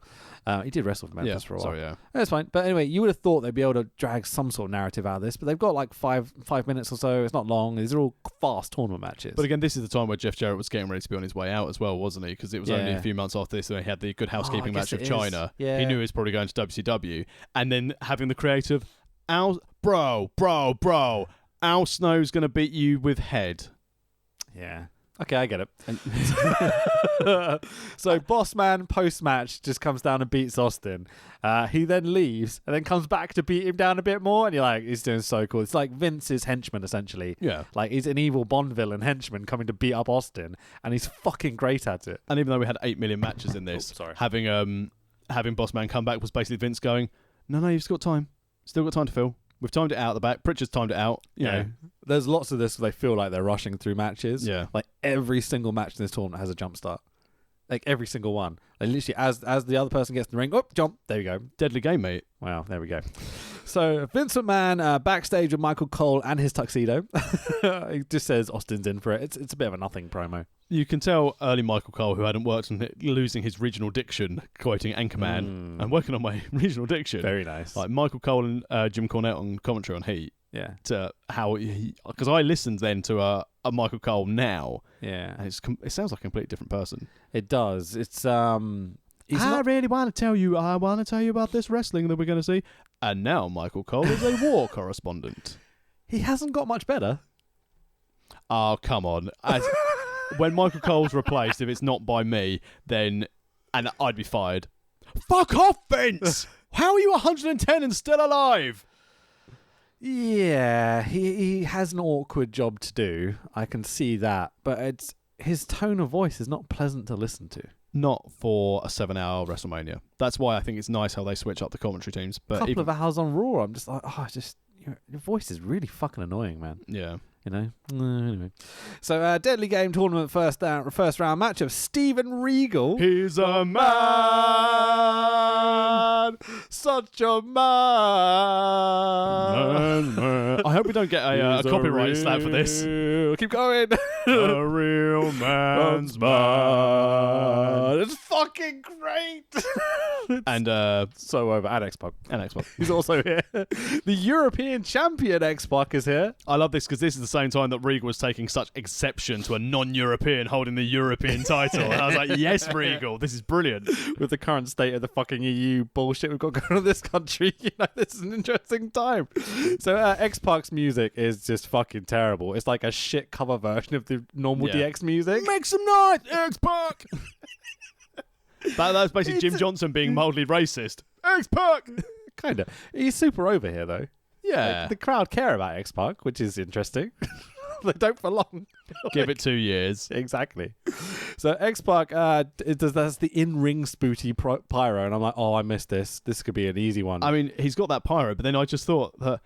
He did wrestle for Memphis for a while. Sorry, yeah. That's fine. But anyway, you would have thought they'd be able to drag some sort of narrative out of this, but they've got like 5 minutes or so. It's not long. These are all fast tournament matches. But again, this is the time where Jeff Jarrett was getting ready to be on his way out as well, wasn't he? Because it was only a few months after this when he had the Good Housekeeping match with China. Yeah. He knew he was probably going to WCW. And then having the creative, bro, Al Snow's going to beat you with head. Yeah. Okay, I get it. So Bossman post-match just comes down and beats Austin. He then leaves and then comes back to beat him down a bit more. And you're like, he's doing so cool. It's like Vince's henchman, essentially. Yeah. Like, he's an evil Bond villain henchman coming to beat up Austin. And he's fucking great at it. And even though we had 8 million matches in this, having Bossman come back was basically Vince going, no, you've still got time. Still got time to fill. We've timed it out at the back. Pritchard's timed it out. You know. There's lots of this where they feel like they're rushing through matches. Yeah. Like every single match in this tournament has a jump start. Like every single one. Like literally as the other person gets in the ring, jump. There you go. Deadly game, mate. Wow, there we go. So Vince McMahon backstage with Michael Cole and his tuxedo. He just says Austin's in for it. It's a bit of a nothing promo. You can tell early Michael Cole, who hadn't worked on it, losing his regional diction, quoting Anchorman, and working on my regional diction. Very nice. Like Michael Cole and Jim Cornette on commentary on Heat. Yeah. To how because I listened then to a Michael Cole now. Yeah. And it sounds like a completely different person. It does. It's I really want to tell you. I want to tell you about this wrestling that we're going to see. And now Michael Cole is a war correspondent. He hasn't got much better. Oh, come on. When Michael Cole's replaced, if it's not by me, then I'd be fired. Fuck off, Vince! How are you 110 and still alive? Yeah, he has an awkward job to do. I can see that, but his tone of voice is not pleasant to listen to. Not for a 7-hour WrestleMania. That's why I think it's nice how they switch up the commentary teams. But a couple of hours on Raw, I'm just like, your voice is really fucking annoying, man. Yeah. You know? Anyway. So, Deadly Game Tournament first round match of Steven Regal. He's a man! Such a man! I hope we don't get a copyright slap for this. Keep going. A real man's man. It's fucking great. And so over. And X-Pac. He's also here. The European champion X-Pac is here. I love this because this is the same time that Regal was taking such exception to a non-European holding the European title. And I was like, yes, Regal, this is brilliant. With the current state of the fucking EU bullshit we've got going on in this country, this is an interesting time. So X-Pac's music is just fucking terrible. It's like a shit cover version of the normal DX music. Make some noise, X-Pac! That's basically Jim Johnson being mildly racist. X-Pac! Kind of. He's super over here, though. Yeah. Like, the crowd care about X-Pac, which is interesting. They don't for long. Give it 2 years. Exactly. So X-Pac that's the in-ring spooty pyro, and I'm like, I missed this. This could be an easy one. I mean, he's got that pyro, but then I just thought that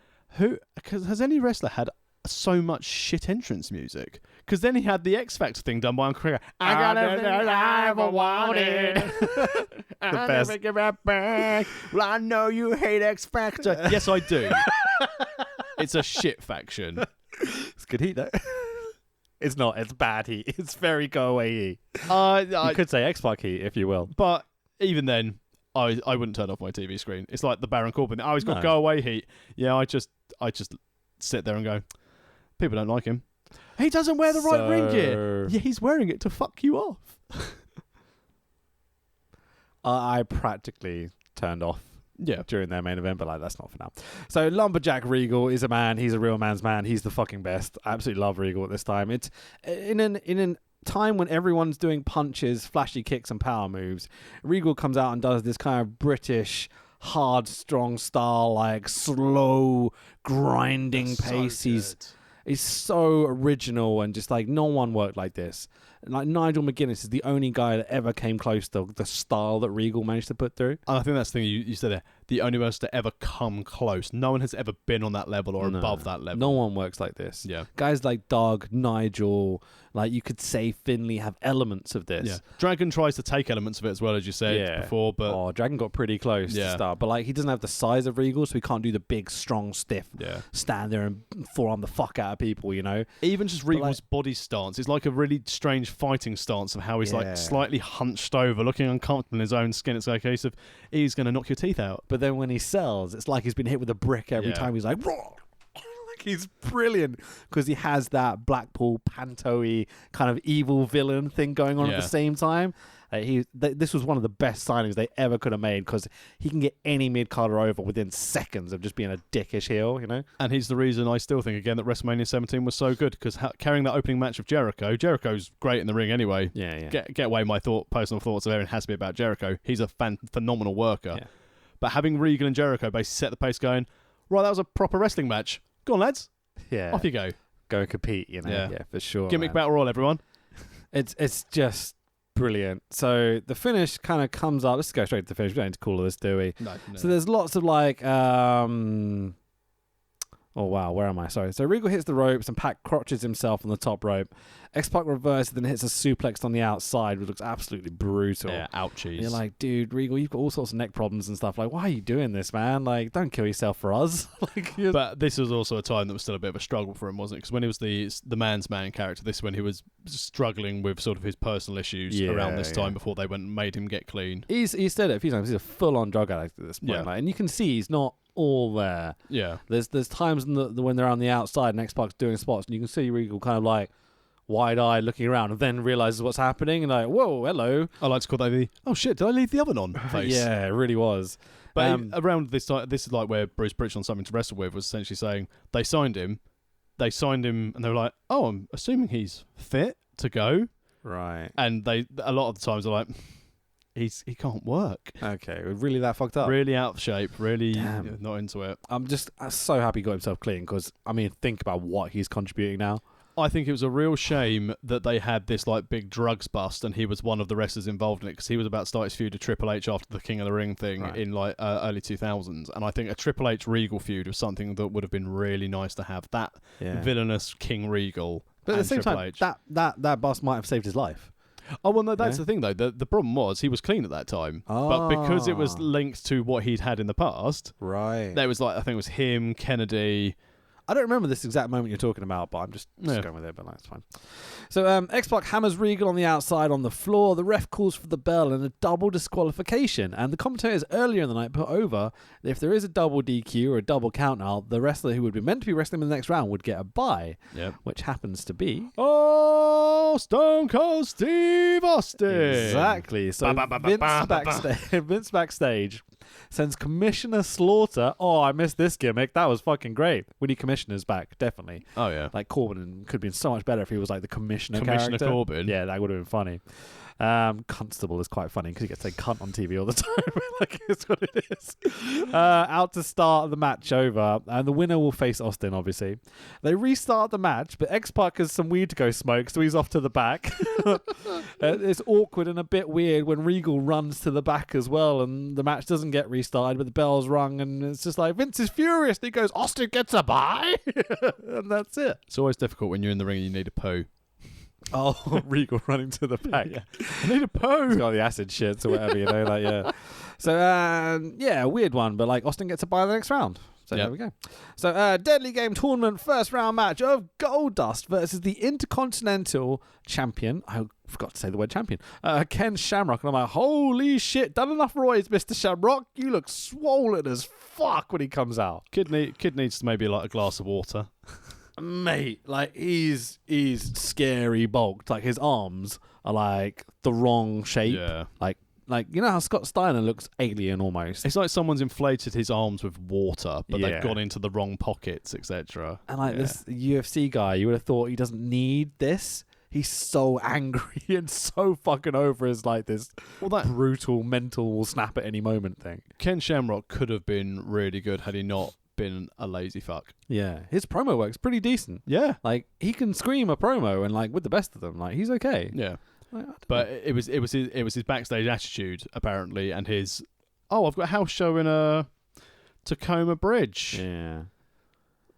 because has any wrestler had so much shit entrance music? Because then he had the X Factor thing done by Uncle Krieger. I got everything I ever wanted. The best. Give it back. Well, I know you hate X Factor. Yes, I do. It's a shit faction. It's good heat, though. It's not. It's bad heat. It's very go-away heat. You could say X-Pac heat, if you will. But even then, I wouldn't turn off my TV screen. It's like the Baron Corbin. He's got go-away heat. Yeah, I just sit there and go, people don't like him. He doesn't wear the right ring gear. Yeah, he's wearing it to fuck you off. I practically turned off during their main event, but that's not for now. So Lumberjack Regal is a man. He's a real man's man. He's the fucking best. I absolutely love Regal at this time. It's in an time when everyone's doing punches, flashy kicks, and power moves. Regal comes out and does this kind of British hard, strong style, like slow, grinding pace. He's so original and just like no one worked like this. like Nigel McGuinness is the only guy that ever came close to the style that Regal managed to put through. And I think that's the thing you said there. The only person to ever come close. No one has ever been on that level or above that level. No one works like this. Yeah. Guys like Doug, Nigel, like you could say Finlay have elements of this. Yeah. Dragon tries to take elements of it as well, as you said before, but Dragon got pretty close to start. But like he doesn't have the size of Regal, so he can't do the big, strong, stiff stand there and forearm the fuck out of people, you know? Even just Regal's body stance is like a really strange fighting stance of how he's like slightly hunched over, looking uncomfortable in his own skin. It's like a case of he's going to knock your teeth out. But then when he sells, it's like he's been hit with a brick every time. He's like, raw. Like he's brilliant because he has that Blackpool Panto-y kind of evil villain thing going on at the same time. This was one of the best signings they ever could have made because he can get any mid-carder over within seconds of just being a dickish heel, you know? And he's the reason I still think, again, that WrestleMania 17 was so good because carrying that opening match of Jericho's great in the ring anyway. Yeah. Get away my personal thoughts of everything has to be about Jericho. He's a phenomenal worker. Yeah. But having Regal and Jericho basically set the pace going, right, that was a proper wrestling match. Go on, lads. Yeah. Off you go. Go and compete, you know? Yeah, for sure. Gimmick Battle Royal, everyone. It's just brilliant. So the finish kind of comes up. Let's go straight to the finish. We don't need to call all this, do we? No. So there's lots of like... Oh, wow, where am I? Sorry. So Regal hits the ropes and Pac crotches himself on the top rope. X-Pac reverses, then hits a suplex on the outside, which looks absolutely brutal. Yeah, ouchies. And you're like, dude, Regal, you've got all sorts of neck problems and stuff. Like, why are you doing this, man? Like, don't kill yourself for us. But this was also a time that was still a bit of a struggle for him, wasn't it? Because when he was the man's man character, this is when he was struggling with sort of his personal issues around this time before they went and made him get clean. He's said it a few times. He's a full-on drug addict at this point. Like, and you can see he's not all there. Yeah. There's times when they're on the outside and X-Pac's doing spots and you can see Regal kind of like wide-eyed looking around and then realizes what's happening and like, whoa, hello. I like to call that the, oh shit, did I leave the oven on face? Yeah, it really was. But around this time, this is like where Bruce Pritchard on Something to Wrestle With was essentially saying they signed him and they were like, oh, I'm assuming he's fit to go. Right. And a lot of the times they're like, he can't work. Okay, really that fucked up? Really out of shape, really not into it. I'm so happy he got himself clean because, I mean, think about what he's contributing now. I think it was a real shame that they had this like big drugs bust and he was one of the wrestlers involved in it because he was about to start his feud with Triple H after the King of the Ring thing in like early 2000s. And I think a Triple H Regal feud was something that would have been really nice to have. That villainous King Regal but and at the same Triple time, H. that bust might have saved his life. Oh, well, no, that's the thing, though. The problem was he was clean at that time. But because it was linked to what he'd had in the past, there was like, I think it was him, Kennedy. I don't remember this exact moment you're talking about, but I'm just going with it, but that's fine. So X-Pac hammers Regal on the outside on the floor. The ref calls for the bell and a double disqualification. And the commentators earlier in the night put over that if there is a double DQ or a double count out, the wrestler who would be meant to be wrestling in the next round would get a bye, which happens to be... Oh, Stone Cold Steve Austin! Exactly. So Vince backstage sends Commissioner Slaughter. Oh, I missed this gimmick. That was fucking great. We need commissioners back, definitely. Oh, yeah. Like Corbin could have been so much better if he was like the Commissioner character. Corbin. Yeah, that would have been funny. Constable is quite funny because he gets to say cunt on TV all the time. Like, it's what it is. Out to start the match over, and the winner will face Austin, obviously. They restart the match, but X-Pac has some weed to go smoke, so he's off to the back. It's awkward and a bit weird when Regal runs to the back as well, and the match doesn't get restarted, but the bell's rung, and it's just like, Vince is furious. And he goes, Austin gets a bye? And that's it. It's always difficult when you're in the ring and you need a poo. Oh, Regal running to the back. I need a poo. He's got the acid shits or whatever, you know, like, yeah. So, weird one, but like Austin gets a bye the next round. So there we go. So, Deadly Game Tournament first round match of Goldust versus the Intercontinental Champion. I forgot to say the word champion. Ken Shamrock. And I'm like, holy shit, done enough roids, Mr. Shamrock. You look swollen as fuck when he comes out. Kid needs maybe like a glass of water. Mate, like he's scary bulked. Like his arms are like the wrong shape. Yeah. Like you know how Scott Steiner looks alien almost. It's like someone's inflated his arms with water, but they've gone into the wrong pockets, etc. And like this UFC guy, you would have thought he doesn't need this. He's so angry and so fucking over his like this brutal mental will snap at any moment thing. Ken Shamrock could have been really good had he not been a lazy fuck. Yeah, his promo work's pretty decent. Yeah. Like, he can scream a promo, and like with the best of them, like he's okay. Yeah. Like, I don't But know. it was his backstage attitude apparently, and his I've got a house show in Tacoma Bridge. Yeah.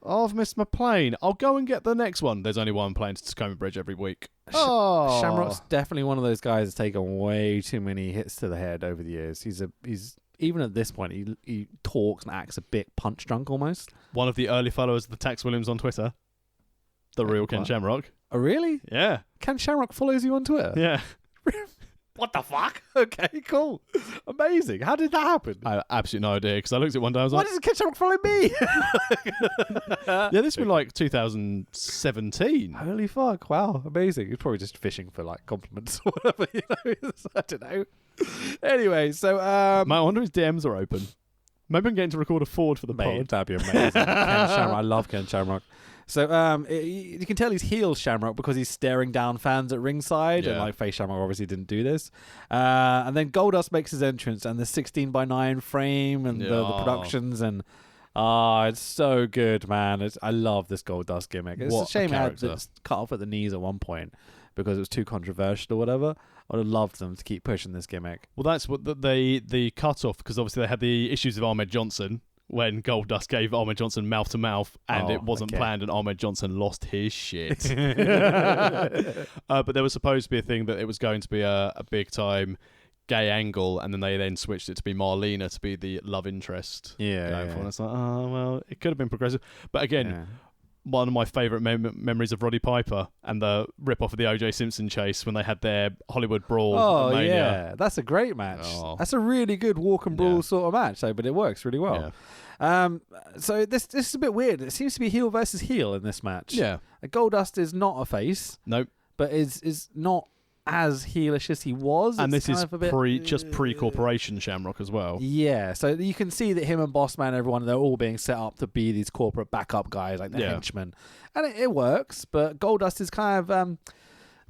Oh, I've missed my plane. I'll go and get the next one. There's only one plane to Tacoma Bridge every week. Oh, Shamrock's definitely one of those guys that's taken way too many hits to the head over the years. He's even at this point he talks and acts a bit punch drunk almost. one of the early followers of the Tex Williams on Twitter. The real Ken What? Shamrock. Oh really? Yeah. Ken Shamrock follows you on Twitter? Yeah. What the fuck? Okay, cool. Amazing. How did that happen? I have absolutely no idea because I looked at one day. I was Why like, does Ken Shamrock follow me? yeah, this was like 2017. Holy fuck! Wow, amazing. He's probably just fishing for like compliments or whatever. You know, I don't know. Anyway, so Mate, I wonder if his DMs are open. Maybe I'm getting to record a forward for the pod. that'd be amazing. Ken Shamrock, I love Ken Shamrock. So you can tell he's heel Shamrock because he's staring down fans at ringside, and Yeah. like face Shamrock obviously didn't do this. And then Goldust makes his entrance, and the 16:9 frame and the Yeah. productions, and it's so good, man. I love this Goldust gimmick. It's What a a shame it had character. it's cut off at the knees at one point because it was too controversial or whatever. I would have loved them to keep pushing this gimmick. Well, that's what the cut off because obviously they had the issues with Ahmed Johnson when Goldust gave Ahmed Johnson mouth to mouth, and it wasn't okay. planned, and Ahmed Johnson lost his shit. But there was supposed to be a thing that it was going to be a big time gay angle, and then they switched it to be Marlena to be the love interest. Yeah, going yeah. for it. And it's like, oh well, it could have been progressive, but again. Yeah. One of my favourite memories of Roddy Piper and the rip-off of the O.J. Simpson chase when they had their Hollywood Brawl Oh at Mania. yeah, that's a great match. Oh. That's a really good walk and brawl Yeah. sort of match. So, but it works really well. So this is a bit weird. It seems to be heel versus heel in this match. Yeah. Goldust is not a face, Nope. but is not as heelish as he was. And It's this is kind of a bit, pre-corporation Shamrock as well. Yeah, so you can see that him and Bossman, everyone, they're all being set up to be these corporate backup guys, like the Yeah. henchmen, and it works. But Goldust is kind of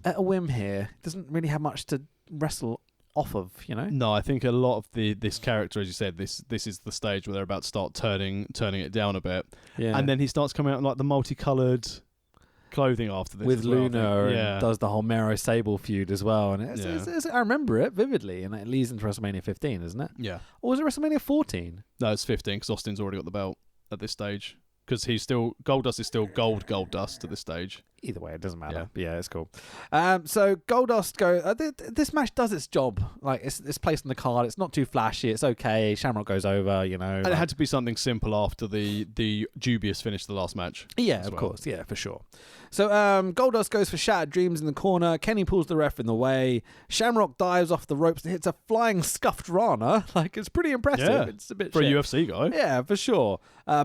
at a whim here. Doesn't really have much to wrestle off of, you know. No, I think a lot of this character, as you said, this is the stage where they're about to start turning it down a bit, Yeah, and then he starts coming out in like the multicoloured clothing after this with as well, I think. Luna Yeah. and does the whole Mero Sable feud as well, and it's, I remember it vividly, and it leads into WrestleMania 15, isn't it? Yeah. Or was it WrestleMania 14? No, it's 15 because Austin's already got the belt at this stage. Because Goldust is still Goldust at this stage. Either way, it doesn't matter. Yeah. But yeah, it's cool. So Goldust this match does its job. Like it's placed on the card. It's not too flashy. It's okay. Shamrock goes over. You know. And it had to be something simple after the dubious finish of the last match. Yeah, as of well. course. Yeah, for sure. So Goldust goes for Shattered Dreams in the corner. Kenny pulls the ref in the way. Shamrock dives off the ropes and hits a flying scuffed Rana. Like, it's pretty impressive. Yeah. It's a bit For shit. a UFC guy. Yeah, for sure.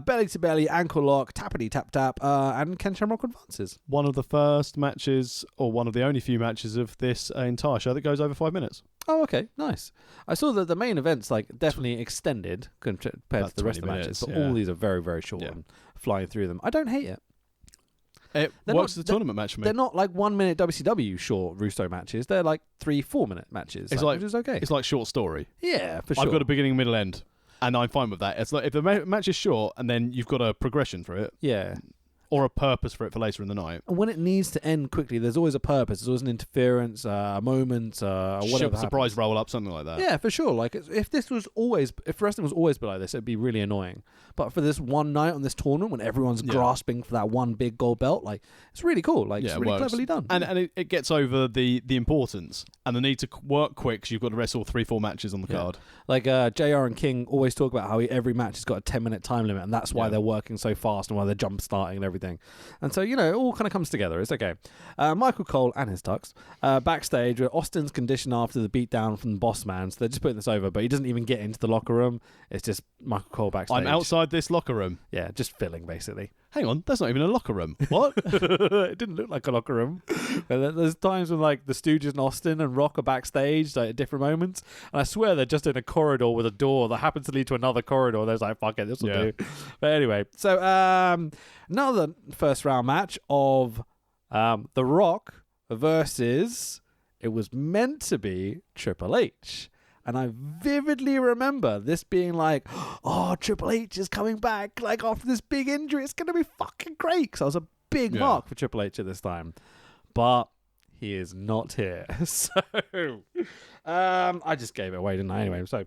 Belly to belly, ankle lock, tappity tap tap, and Ken Shamrock advances. One of the first matches, or one of the only few matches of this entire show that goes over 5 minutes. Oh, okay, nice. I saw that the main event's like definitely extended compared About to the rest of 20 the matches, minutes, but yeah. all these are very, very short Yeah. and flying through them. I don't hate it. It They're works not- as a tournament match for me. They're not like 1 minute WCW short Russo matches. They're like 3-4 minute matches. It's which is okay. It's like short story. Yeah, for sure. I've got a beginning, middle, end, and I'm fine with that. It's like if the match is short and then you've got a progression for it Yeah. or a purpose for it for later in the night. And when it needs to end quickly, there's always a purpose. There's always an interference, a moment, whatever. Surprise happens. roll up, something like that. Yeah, for sure. Like if wrestling was always like this, it'd be really annoying. But for this one night on this tournament, when everyone's Yeah. grasping for that one big gold belt, like it's really cool. Like Yeah, it's it really works. cleverly done. And it gets over the importance and the need to work quick because you've got to wrestle 3-4 matches on the Yeah. card. Like JR and King always talk about how every match has got a 10-minute time limit, and that's why Yeah. they're working so fast and why they're jump starting and everything. And so, you know, it all kind of comes together. It's okay. Michael Cole and his tux backstage where Austin's conditioned after the beatdown from the boss man, so they're just putting this over, but he doesn't even get into the locker room. It's just Michael Cole backstage. I'm outside this locker room. Yeah, just filling, basically. Hang on, that's not even a locker room. What? It didn't look like a locker room. And there's times when like the Stooges and Austin and Rock are backstage like, at different moments, and I swear they're just in a corridor with a door that happens to lead to another corridor. There's like, fuck it, this will Yeah. do. But anyway, so another first round match of The Rock versus, it was meant to be Triple H. And I vividly remember this being like, oh, Triple H is coming back. Like, after this big injury, it's going to be fucking great. Because I was a big mark for Triple H at this time. But he is not here. So, I just gave it away, didn't I? Anyway, so...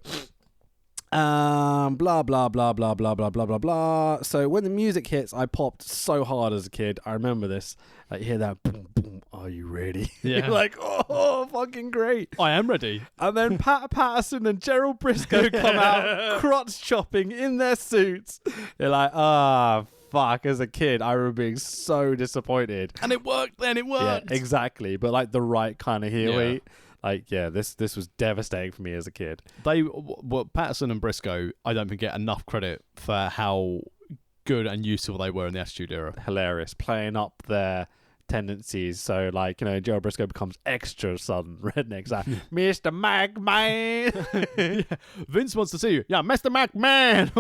blah blah blah blah blah blah blah blah blah. So when the music hits, I popped so hard as a kid. I remember this. Like, you hear that boom boom. Are you ready? Yeah. You're like, oh, fucking great. I am ready. And then Pat Patterson and Gerald Briscoe come out, crotch chopping in their suits. They're like, fuck. As a kid, I remember being so disappointed. And it worked. Then it worked. Yeah, exactly. But like the right kind of heel heat. Like, yeah, this was devastating for me as a kid. Patterson and Briscoe, I don't think get enough credit for how good and useful they were in the Attitude Era. Hilarious, playing up their tendencies. So, like, you know, Gerald Briscoe becomes extra southern redneck. Like, Mr. McMahon. Yeah. Vince wants to see you. Yeah, Mr. McMahon.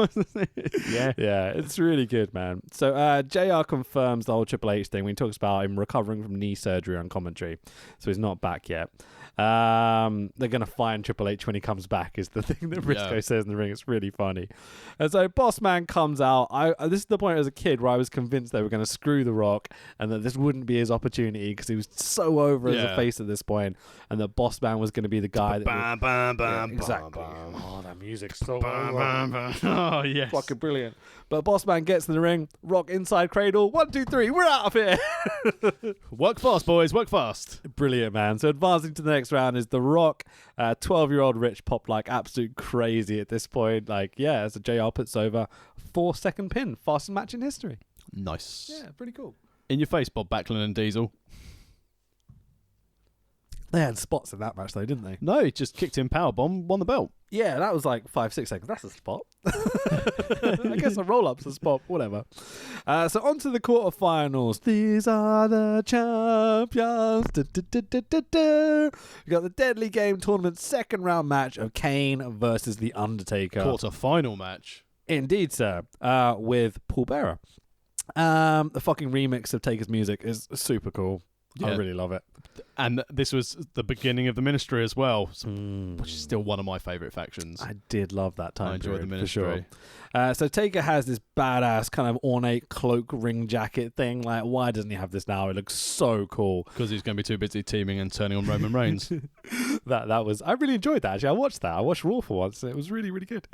Yeah, it's really good, man. So, JR confirms the whole Triple H thing when he talks about him recovering from knee surgery on commentary. So he's not back yet. They're going to find Triple H when he comes back is the thing that Briscoe says in the ring. It's really funny. And so Boss Man comes out. This is the point as a kid where I was convinced they were going to screw The Rock and that this wouldn't be his opportunity because he was so over as a face at this point, and that Boss Man was going to be the guy that exactly. Oh, that music's so Oh, yes. fucking brilliant. But Boss Man gets in the ring, Rock inside cradle, 1, 2, 3, we're out of here. Work fast, boys, work fast. Brilliant, man. So advancing to the next round is The Rock. 12-year-old Rich popped like absolute crazy at this point. Like, yeah, as a JR puts over 4-second pin, fastest match in history. Nice. Yeah, pretty cool. In your face, Bob Backlund and Diesel. They had spots in that match though, didn't they? No, he just kicked in powerbomb, won the belt. Yeah, that was like 5-6 seconds. That's a spot. I guess a roll-up's a spot, whatever. So on to the quarterfinals. These are the champions. We got the Deadly Game Tournament second round match of Kane versus The Undertaker. Quarterfinal match. Indeed, sir. With Paul Bearer. The fucking remix of Taker's music is super cool. I really love it. And this was the beginning of the Ministry as well, which is still one of my favourite factions. I did love that time. I enjoyed the Ministry. For sure. So Taker has this badass kind of ornate cloak ring jacket thing. Like, why doesn't he have this now? It looks so cool. Because he's going to be too busy teaming and turning on Roman Reigns. That was, I really enjoyed that. Actually, I watched that. I watched Raw for once. It was really, really good.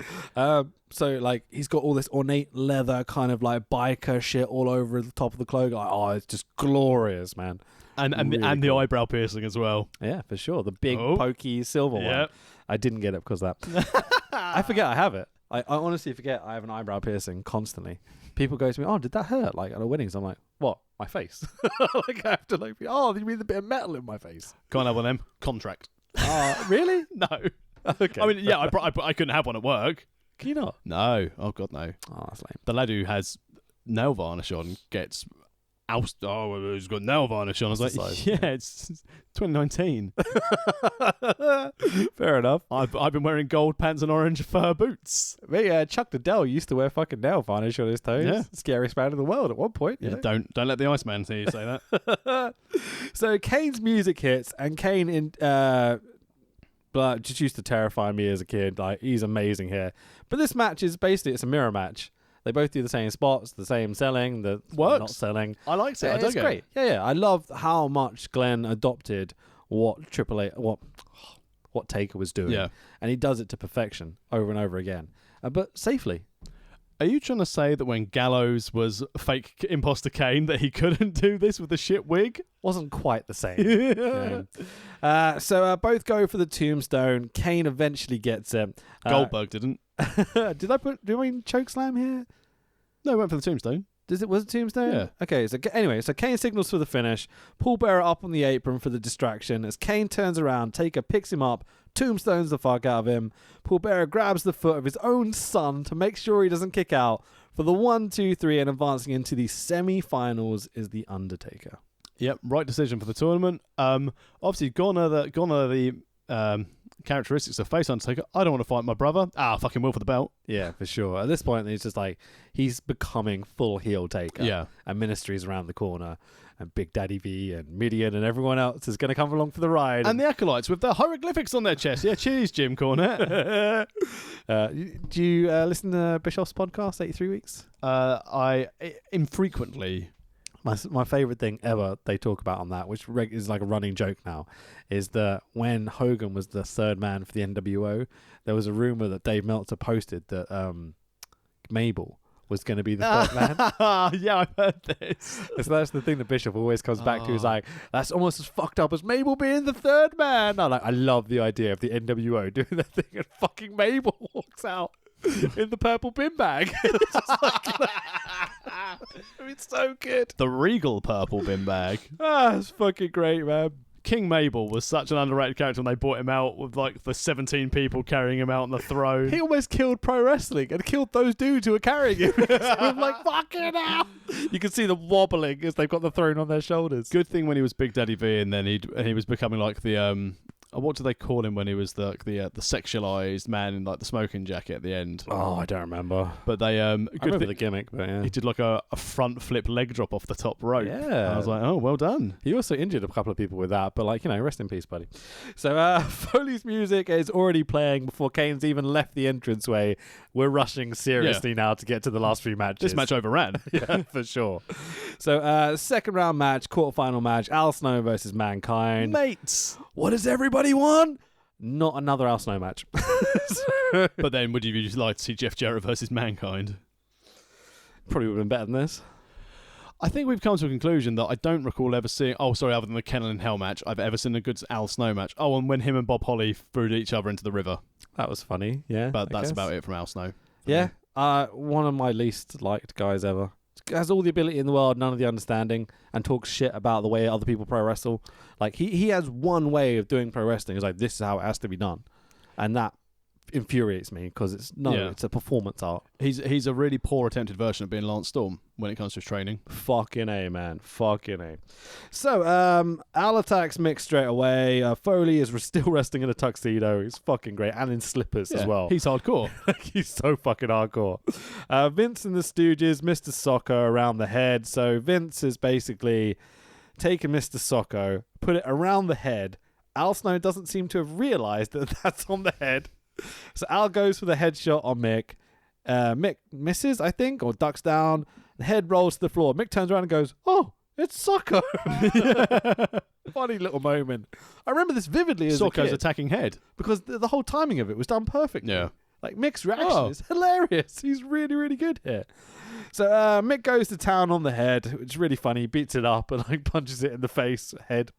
So like he's got all this ornate leather kind of like biker shit all over the top of the cloak. Like, oh, it's just glorious, man. And really the eyebrow piercing as well. Yeah, for sure. The big pokey silver one. I didn't get it because of that. I forget I have it. I honestly forget I have an eyebrow piercing constantly. People go to me, oh, did that hurt? Like at a wedding. So I'm like, what? My face? Like I have to like, oh, you mean the bit of metal in my face? Can't have one of them. Contract. Really? No. Okay. I mean, yeah, I couldn't have one at work. Can you not? No. Oh, God, no. Oh, that's lame. The lad who has nail varnish on gets ousted. Oh, he's got nail varnish on. I was like, yeah, it's 2019. Fair enough. I've been wearing gold pants and orange fur boots. Mate, Chuck Liddell used to wear fucking nail varnish on his toes. Yeah. Scariest man in the world at one point. Yeah, don't let the Iceman see you say that. So Kane's music hits, and Kane just used to terrify me as a kid. Like, he's amazing here. But this match is basically, it's a mirror match. They both do the same spots, the same selling, the not selling. I liked it. It's great. Yeah. I love how much Glenn adopted what Taker was doing. Yeah. And he does it to perfection over and over again. But safely. Are you trying to say that when Gallows was fake imposter Kane that he couldn't do this with the shit wig? Wasn't quite the same. So both go for the tombstone. Kane eventually gets it. Goldberg didn't. Do I mean chokeslam here? No, he went for the tombstone. Was it tombstone? Yeah. Okay, so anyway, Kane signals for the finish. Paul Bearer up on the apron for the distraction. As Kane turns around, Taker picks him up, tombstones the fuck out of him. Paul Bearer grabs the foot of his own son to make sure he doesn't kick out. For the 1, 2, 3, and advancing into the semi-finals is The Undertaker. Yep, right decision for the tournament. Obviously, gone are the characteristics of face Undertaker. I don't want to fight my brother. I fucking will for the belt. Yeah, for sure. At this point, he's just like, he's becoming full heel Taker. Yeah. And Ministry's around the corner. And Big Daddy V and Midian and everyone else is going to come along for the ride. And the Acolytes with their hieroglyphics on their chest. Yeah, cheers, Jim Cornette. Do you listen to Bischoff's podcast, 83 Weeks? I infrequently. My favourite thing ever they talk about on that, which is like a running joke now, is that when Hogan was the third man for the NWO, there was a rumour that Dave Meltzer posted that Mabel was going to be the third man. Yeah, I've heard this. So that's the thing that Bischoff always comes back to. Is like, that's almost as fucked up as Mabel being the third man. I love the idea of the NWO doing that thing and fucking Mabel walks out in the purple bin bag. It's so good. The regal purple bin bag. It's fucking great, man. King Mabel was such an underrated character when they brought him out with like the 17 people carrying him out on the throne. He almost killed pro wrestling and killed those dudes who were carrying him. I'm like, fucking hell. You can see them wobbling as they've got the throne on their shoulders. Good thing when he was Big Daddy V, and then he was becoming like the what do they call him when he was the sexualized man in like the smoking jacket at the end? Oh, I don't remember. But they I remember the gimmick, but yeah. He did like a front flip leg drop off the top rope. Yeah. And I was like, oh, well done. He also injured a couple of people with that, but like, rest in peace, buddy. So Foley's music is already playing before Kane's even left the entranceway. We're rushing seriously now to get to the last few matches. This match overran. Yeah, for sure. So second round match, quarterfinal match, Al Snow versus Mankind. Mates. What does everybody want? Not another Al Snow match. But then would you like to see Jeff Jarrett versus Mankind? Probably would have been better than this. I think we've come to a conclusion that I don't recall ever seeing, other than the Kennel in Hell match, I've ever seen a good Al Snow match. Oh, and when him and Bob Holly threw each other into the river. That was funny, yeah. But I that's guess. about it from Al Snow. Yeah, one of my least liked guys ever. Has all the ability in the world, none of the understanding, and talks shit about the way other people pro wrestle. Like, he has one way of doing pro wrestling. It's like, this is how it has to be done. And that infuriates me because it's a performance art. He's a really poor attempted version of being Lance Storm when it comes to his training. Fucking A, man. Fucking A. So, Al attacks Mick straight away. Foley is still resting in a tuxedo. He's fucking great. And in slippers as well. He's hardcore. He's so fucking hardcore. Vince and the Stooges, Mr. Socko around the head. So, Vince is basically taking Mr. Socko, put it around the head. Al Snow doesn't seem to have realized that that's on the head. So Al goes for the headshot on Mick. Mick misses, I think, or ducks down. The head rolls to the floor. Mick turns around and goes, "Oh, it's Socko." Funny little moment. I remember this vividly as a Socko's kid attacking head. because the whole timing of it was done perfectly. Yeah. Like, Mick's reaction is hilarious. He's really, really good here. So Mick goes to town on the head, which is really funny. He beats it up and like punches it in the face, head,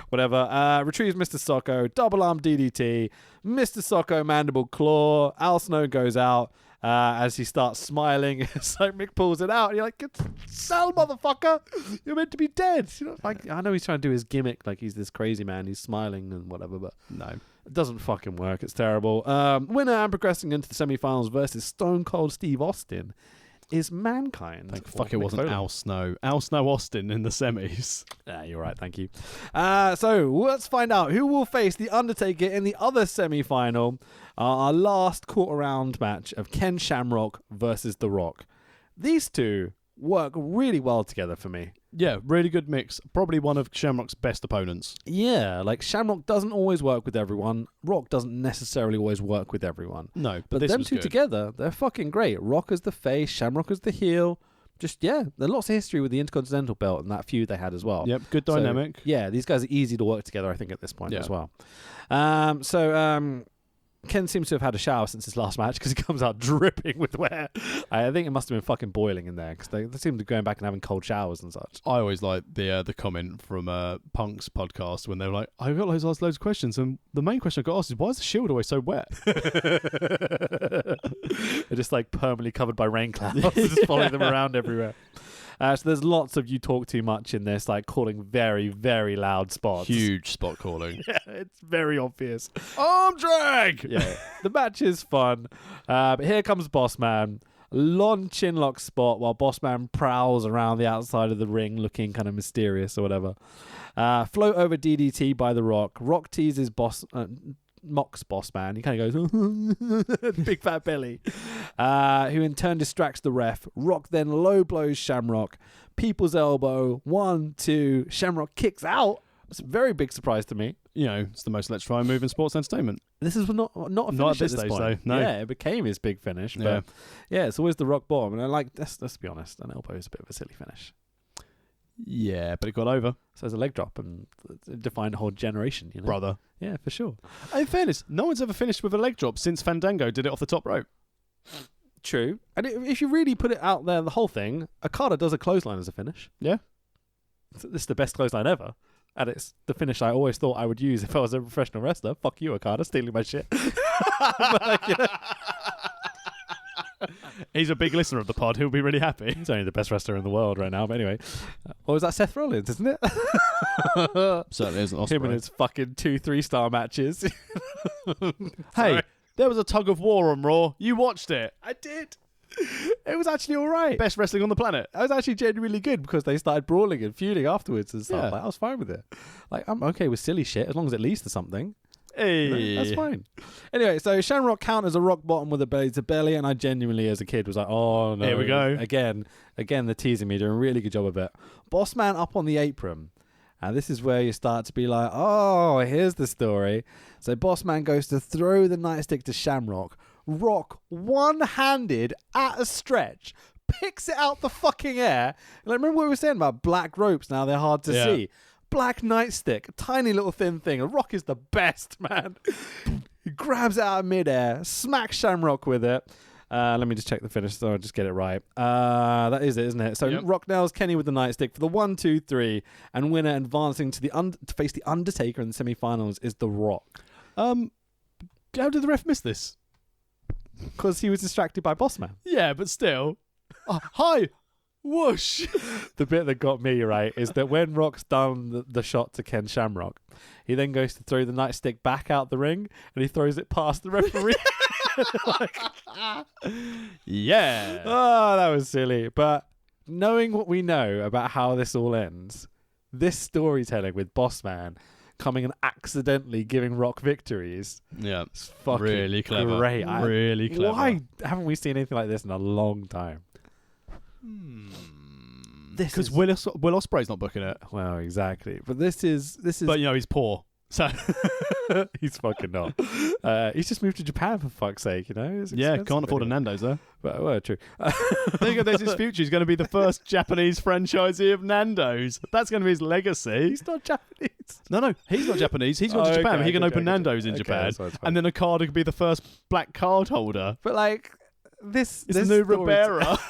whatever. Retrieves Mr. Socko, double arm DDT, Mr. Socko mandible claw. Al Snow goes out as he starts smiling. It's like Mick pulls it out, and you're like, "Sell, motherfucker! You're meant to be dead." Like, I know he's trying to do his gimmick, like he's this crazy man. He's smiling and whatever, but No. it doesn't fucking work. It's terrible. Winner and progressing into the semifinals versus Stone Cold Steve Austin is Mankind. Thank fuck it wasn't Al Snow. Al Snow Austin in the semis. Yeah, you're right. Thank you. So let's find out who will face The Undertaker in the other semi-final. Our last quarter-round match of Ken Shamrock versus The Rock. These two work really well together for me. Yeah, really good mix. Probably one of Shamrock's best opponents. Yeah, like Shamrock doesn't always work with everyone. Rock doesn't necessarily always work with everyone. No, But this them was two good. together, they're fucking great. Rock as the face, Shamrock as the heel. Just, yeah, there's lots of history with the Intercontinental belt and that feud they had as well. Yep, good So, dynamic. yeah, these guys are easy to work together, I think, at this point Yeah. as well. Ken seems to have had a shower since his last match because he comes out dripping with wet. I think it must have been fucking boiling in there because they seem to be going back and having cold showers and such. I always like the comment from Punk's podcast when they were like, "I got loads of questions, and the main question I got asked is why is the Shield always so wet?" They're just like permanently covered by rain clouds, just following them around everywhere. So there's lots of "you talk too much" in this, like calling very, very loud spots. Huge spot calling. Yeah, it's very obvious. Arm drag! Yeah, the match is fun. But here comes Bossman. Long chinlock spot while Bossman prowls around the outside of the ring looking kind of mysterious or whatever. Float over DDT by The Rock. Rock teases mocks Boss Man. He kind of goes, big fat belly, who in turn distracts the ref. Rock then low blows Shamrock. People's elbow. 1, 2. Shamrock kicks out. It's a very big surprise to me. You know, it's the most electrifying move in sports entertainment. This is not a finish Not at this at stage, point. though. No. Yeah, it became his big finish. But yeah, it's always the rock bottom. And I like, let's be honest, an elbow is a bit of a silly finish. Yeah, but it got over. So it's a leg drop and it defined a whole generation, you know? Brother. Yeah, for sure. In fairness, no one's ever finished with a leg drop since Fandango did it off the top rope. True. And if you really put it out there, the whole thing, Okada does a clothesline as a finish. Yeah. This is the best clothesline ever. And it's the finish I always thought I would use if I was a professional wrestler. Fuck you, Okada, stealing my shit. Like, you know. He's a big listener of the pod. He'll be really happy. He's only the best wrestler in the world right now. But anyway. Or was that Seth Rollins, isn't it? Certainly isn't Ospreay. Him and his fucking 2-3-star matches. Hey, there was a tug of war on Raw. You watched it. I did. It was actually all right. Best wrestling on the planet. It was actually genuinely good because they started brawling and feuding afterwards and stuff. Yeah. Like, I was fine with it. Like, I'm okay with silly shit as long as it leads to something. Hey. You know, that's fine. Anyway, so Shamrock counters a rock bottom with a belly to belly, and I genuinely, as a kid, was like, oh no. Here we go. Again, they're teasing me, doing a really good job of it. Boss Man up on the apron. And this is where you start to be like, oh, here's the story. So Boss Man goes to throw the nightstick to Shamrock. Rock, one-handed, at a stretch, picks it out the fucking air. Like, remember what we were saying about black ropes? Now they're hard to see. Black nightstick, a tiny little thin thing. A Rock is the best, man. He grabs it out of midair, smacks Shamrock with it. Let me just check the finish so I'll just get it right. That is it, isn't it? So Rock nails Kenny with the nightstick for the 1, 2, 3, and winner advancing to to face the Undertaker in the semi-finals is The Rock. How did the ref miss this? Because he was distracted by Boss Man. Yeah, but still. Hi. Whoosh. The bit that got me, right, is that when Rock's done the shot to Ken Shamrock, he then goes to throw the nightstick back out the ring, and he throws it past the referee. Yeah. Oh, that was silly. But knowing what we know about how this all ends, this storytelling with Boss Man coming and accidentally giving Rock victories. Yeah. It's fucking really clever. Great. Really clever. Why haven't we seen anything like this in a long time? Because Will Ospreay's not booking it. Well, exactly. But this is. But you know he's poor, so he's fucking not. He's just moved to Japan for fuck's sake. You know. Can't afford a Nando's though. Well, true. There you go. There's his future. He's going to be the first Japanese franchisee of Nando's. That's going to be his legacy. He's not Japanese. No, he's not Japanese. He's gone to Japan. Okay, He can open Nando's in Japan, and then Okada could be the first black card holder. But like. It's the new Ribera.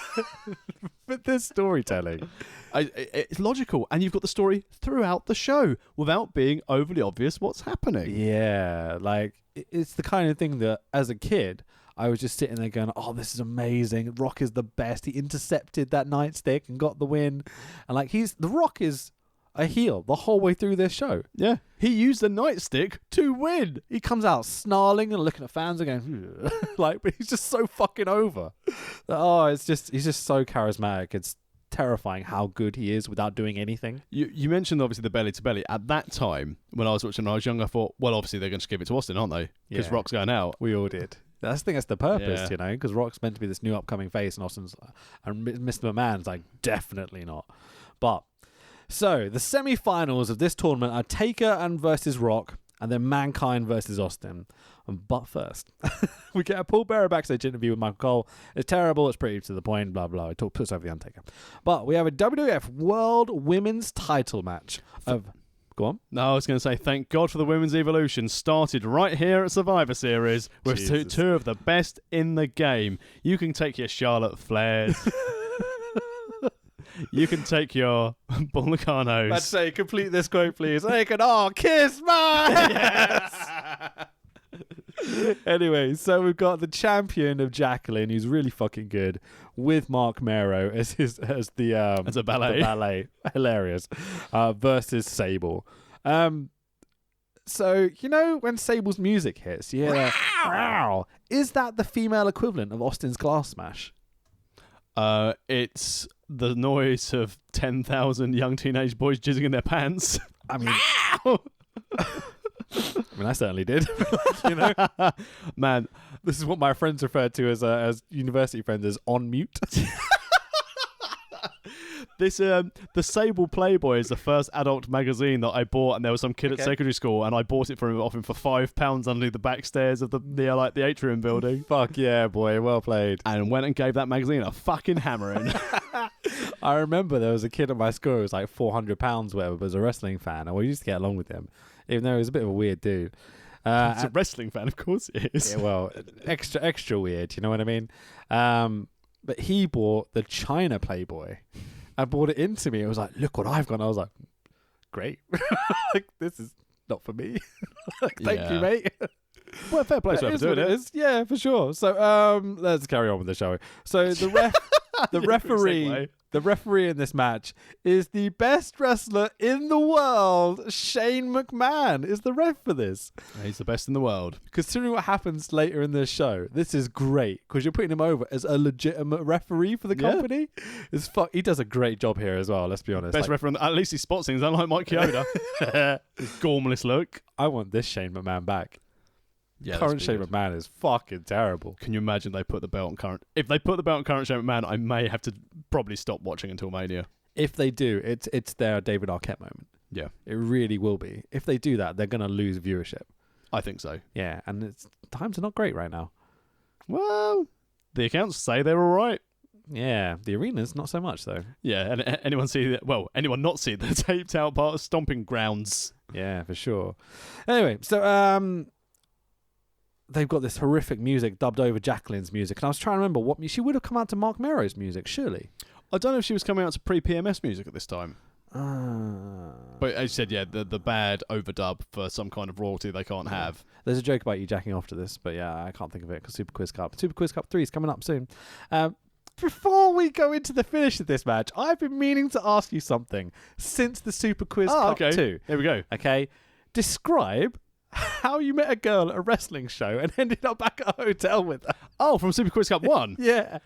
But this storytelling, it's logical, and you've got the story throughout the show without being overly obvious what's happening. Yeah, like it's the kind of thing that as a kid I was just sitting there going, "Oh, this is amazing! Rock is the best. He intercepted that nightstick and got the win." And like the Rock is a heel the whole way through this show. Yeah, he used the nightstick to win. He comes out snarling and looking at fans and going, like, but he's just so fucking over. Oh, he's just so charismatic. It's terrifying how good he is without doing anything. You mentioned obviously the belly to belly. At that time, when I was watching when I was young, I thought, well, obviously they're going to give it to Austin, aren't they? Because Rock's going out. We all did. I think that's the purpose, you know, because Rock's meant to be this new upcoming face, and Austin's and Mr. McMahon's like, definitely not. But so the semi-finals of this tournament are Taker and versus Rock, and then Mankind versus Austin. But first, we get a Paul Bearer backstage interview with Michael Cole. It's terrible. It's pretty to the point. Blah blah. It puts over the Undertaker. But we have a WWF World Women's Title match of. Go on. No, I was going to say, thank God for the Women's Evolution. Started right here at Survivor Series with two of the best in the game. You can take your Charlotte Flairs. You can take your Bull Nacanos. Let's say, complete this quote, please. They can all kiss my Yes. Anyway, so we've got the champion of Jacqueline, who's really fucking good, with Mark Mero as a ballet. The ballet. Hilarious. Versus Sable. So, you know, when Sable's music hits, you hear that, wow. Is that the female equivalent of Austin's glass smash? It's the noise of 10,000 young teenage boys jizzing in their pants. I mean, I mean, I certainly did. You know, Man, this is what my friends referred to as university friends as on mute. this the Sable Playboy is the first adult magazine that I bought, and there was some kid at secondary school, and I bought it off him for £5 underneath the back stairs of the atrium building. Fuck yeah, boy, well played. And went and gave that magazine a fucking hammering. I remember there was a kid at my school who was like £400, whatever, but was a wrestling fan, and we used to get along with him, even though he was a bit of a weird dude. It's a wrestling fan, of course it is. Yeah, well, extra weird, you know what I mean? But he bought the China Playboy and brought it into me. It was like, look what I've got. And I was like, great. Like, this is not for me. Thank you, mate. Well, fair play to whoever doing it. Yeah, for sure. So let's carry on with the show. So the referee in this match is the best wrestler in the world. Shane McMahon is the ref for this. He's the best in the world. Considering what happens later in this show, this is great because you're putting him over as a legitimate referee for the company. He does a great job here as well, let's be honest. Best referee, at least he spots things, unlike Mike Chioda. His gormless look. I want this Shane McMahon back. Yeah, current Shane McMahon is fucking terrible. Can you imagine they put the belt on current? If they put the belt on current Shane McMahon, I may have to probably stop watching until Mania. If they do, it's their David Arquette moment. Yeah. It really will be. If they do that, they're going to lose viewership. I think so. Yeah, and times are not great right now. Well, the accounts say they're all right. Yeah, the arena's not so much though. Yeah, and anyone not see the taped out part of Stomping Grounds. Yeah, for sure. Anyway, so they've got this horrific music dubbed over Jacqueline's music, and I was trying to remember what she would have come out to Mark Merrow's music, surely. I don't know if she was coming out to pre-PMS music at this time. But as you said, yeah, the bad overdub for some kind of royalty they can't have. There's a joke about you jacking off to this, but yeah, I can't think of it because Super Quiz Cup 3 is coming up soon. Before we go into the finish of this match, I've been meaning to ask you something since the Super Quiz Cup 2. Here we go. Okay, describe how you met a girl at a wrestling show and ended up back at a hotel with her. Oh, from Super Quiz Cup 1? Yeah.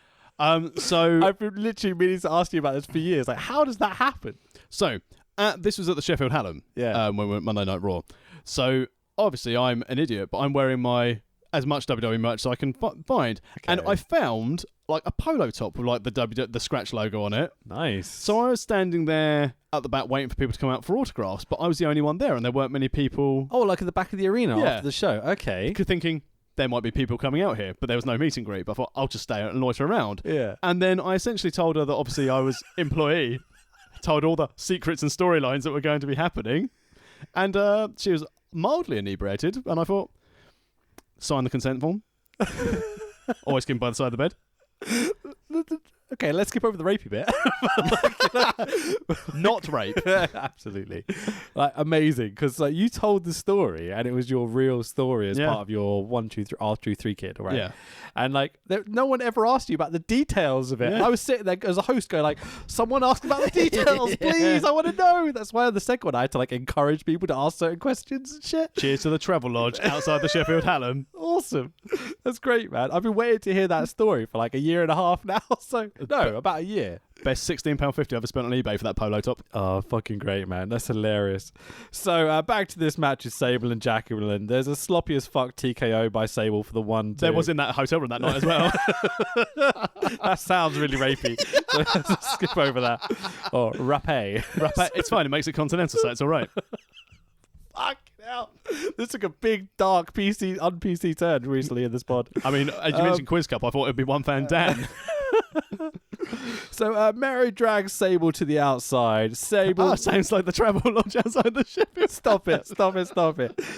So I've been literally meaning to ask you about this for years. Like, how does that happen? So, this was at the Sheffield Hallam. Yeah. When we were Monday Night Raw. So, obviously, I'm an idiot, but I'm wearing as much WWE merch as I can find. Okay. And I found like a polo top with like the Scratch logo on it. Nice. So I was standing there at the back waiting for people to come out for autographs, but I was the only one there and there weren't many people. Oh, like at the back of the arena after the show. Okay. Thinking there might be people coming out here, but there was no meet and greet. But I thought I'll just stay out and loiter around. Yeah. And then I essentially told her that obviously I was employee, told all the secrets and storylines that were going to be happening. And she was mildly inebriated, and I thought, sign the consent form. Always keep him by the side of the bed. Okay, let's skip over the rapey bit. Not rape. Absolutely. Like, amazing, because like, you told the story and it was your real story as part of your 1, 2, 3 R2-3 kid, right? Yeah. And like no one ever asked you about the details of it. Yeah. I was sitting there as a host going like, someone ask about the details, please, I want to know. That's why the second one I had to like encourage people to ask certain questions and shit. Cheers to the Travel Lodge outside the Sheffield Hallam. Awesome. That's great, man. I've been waiting to hear that story for like a year and a half now. So no, about a year. Best £16.50 I've ever spent on eBay for that polo top. Oh, fucking great, man. That's hilarious. So, back to this match with Sable and Jacqueline. There's a sloppy as fuck TKO by Sable for the 1-2. There was in that hotel room that night as well. That sounds really rapey. So let's skip over that. Or rapé. It's fine. It makes it continental, so it's all right. Fuck hell. This took a big, dark, un-PC turn recently in this pod. I mean, as you mentioned Quiz Cup, I thought it would be one fan Dan. So Mary drags Sable to the outside. Sable sounds like the Travel Lodge outside the ship. Stop it.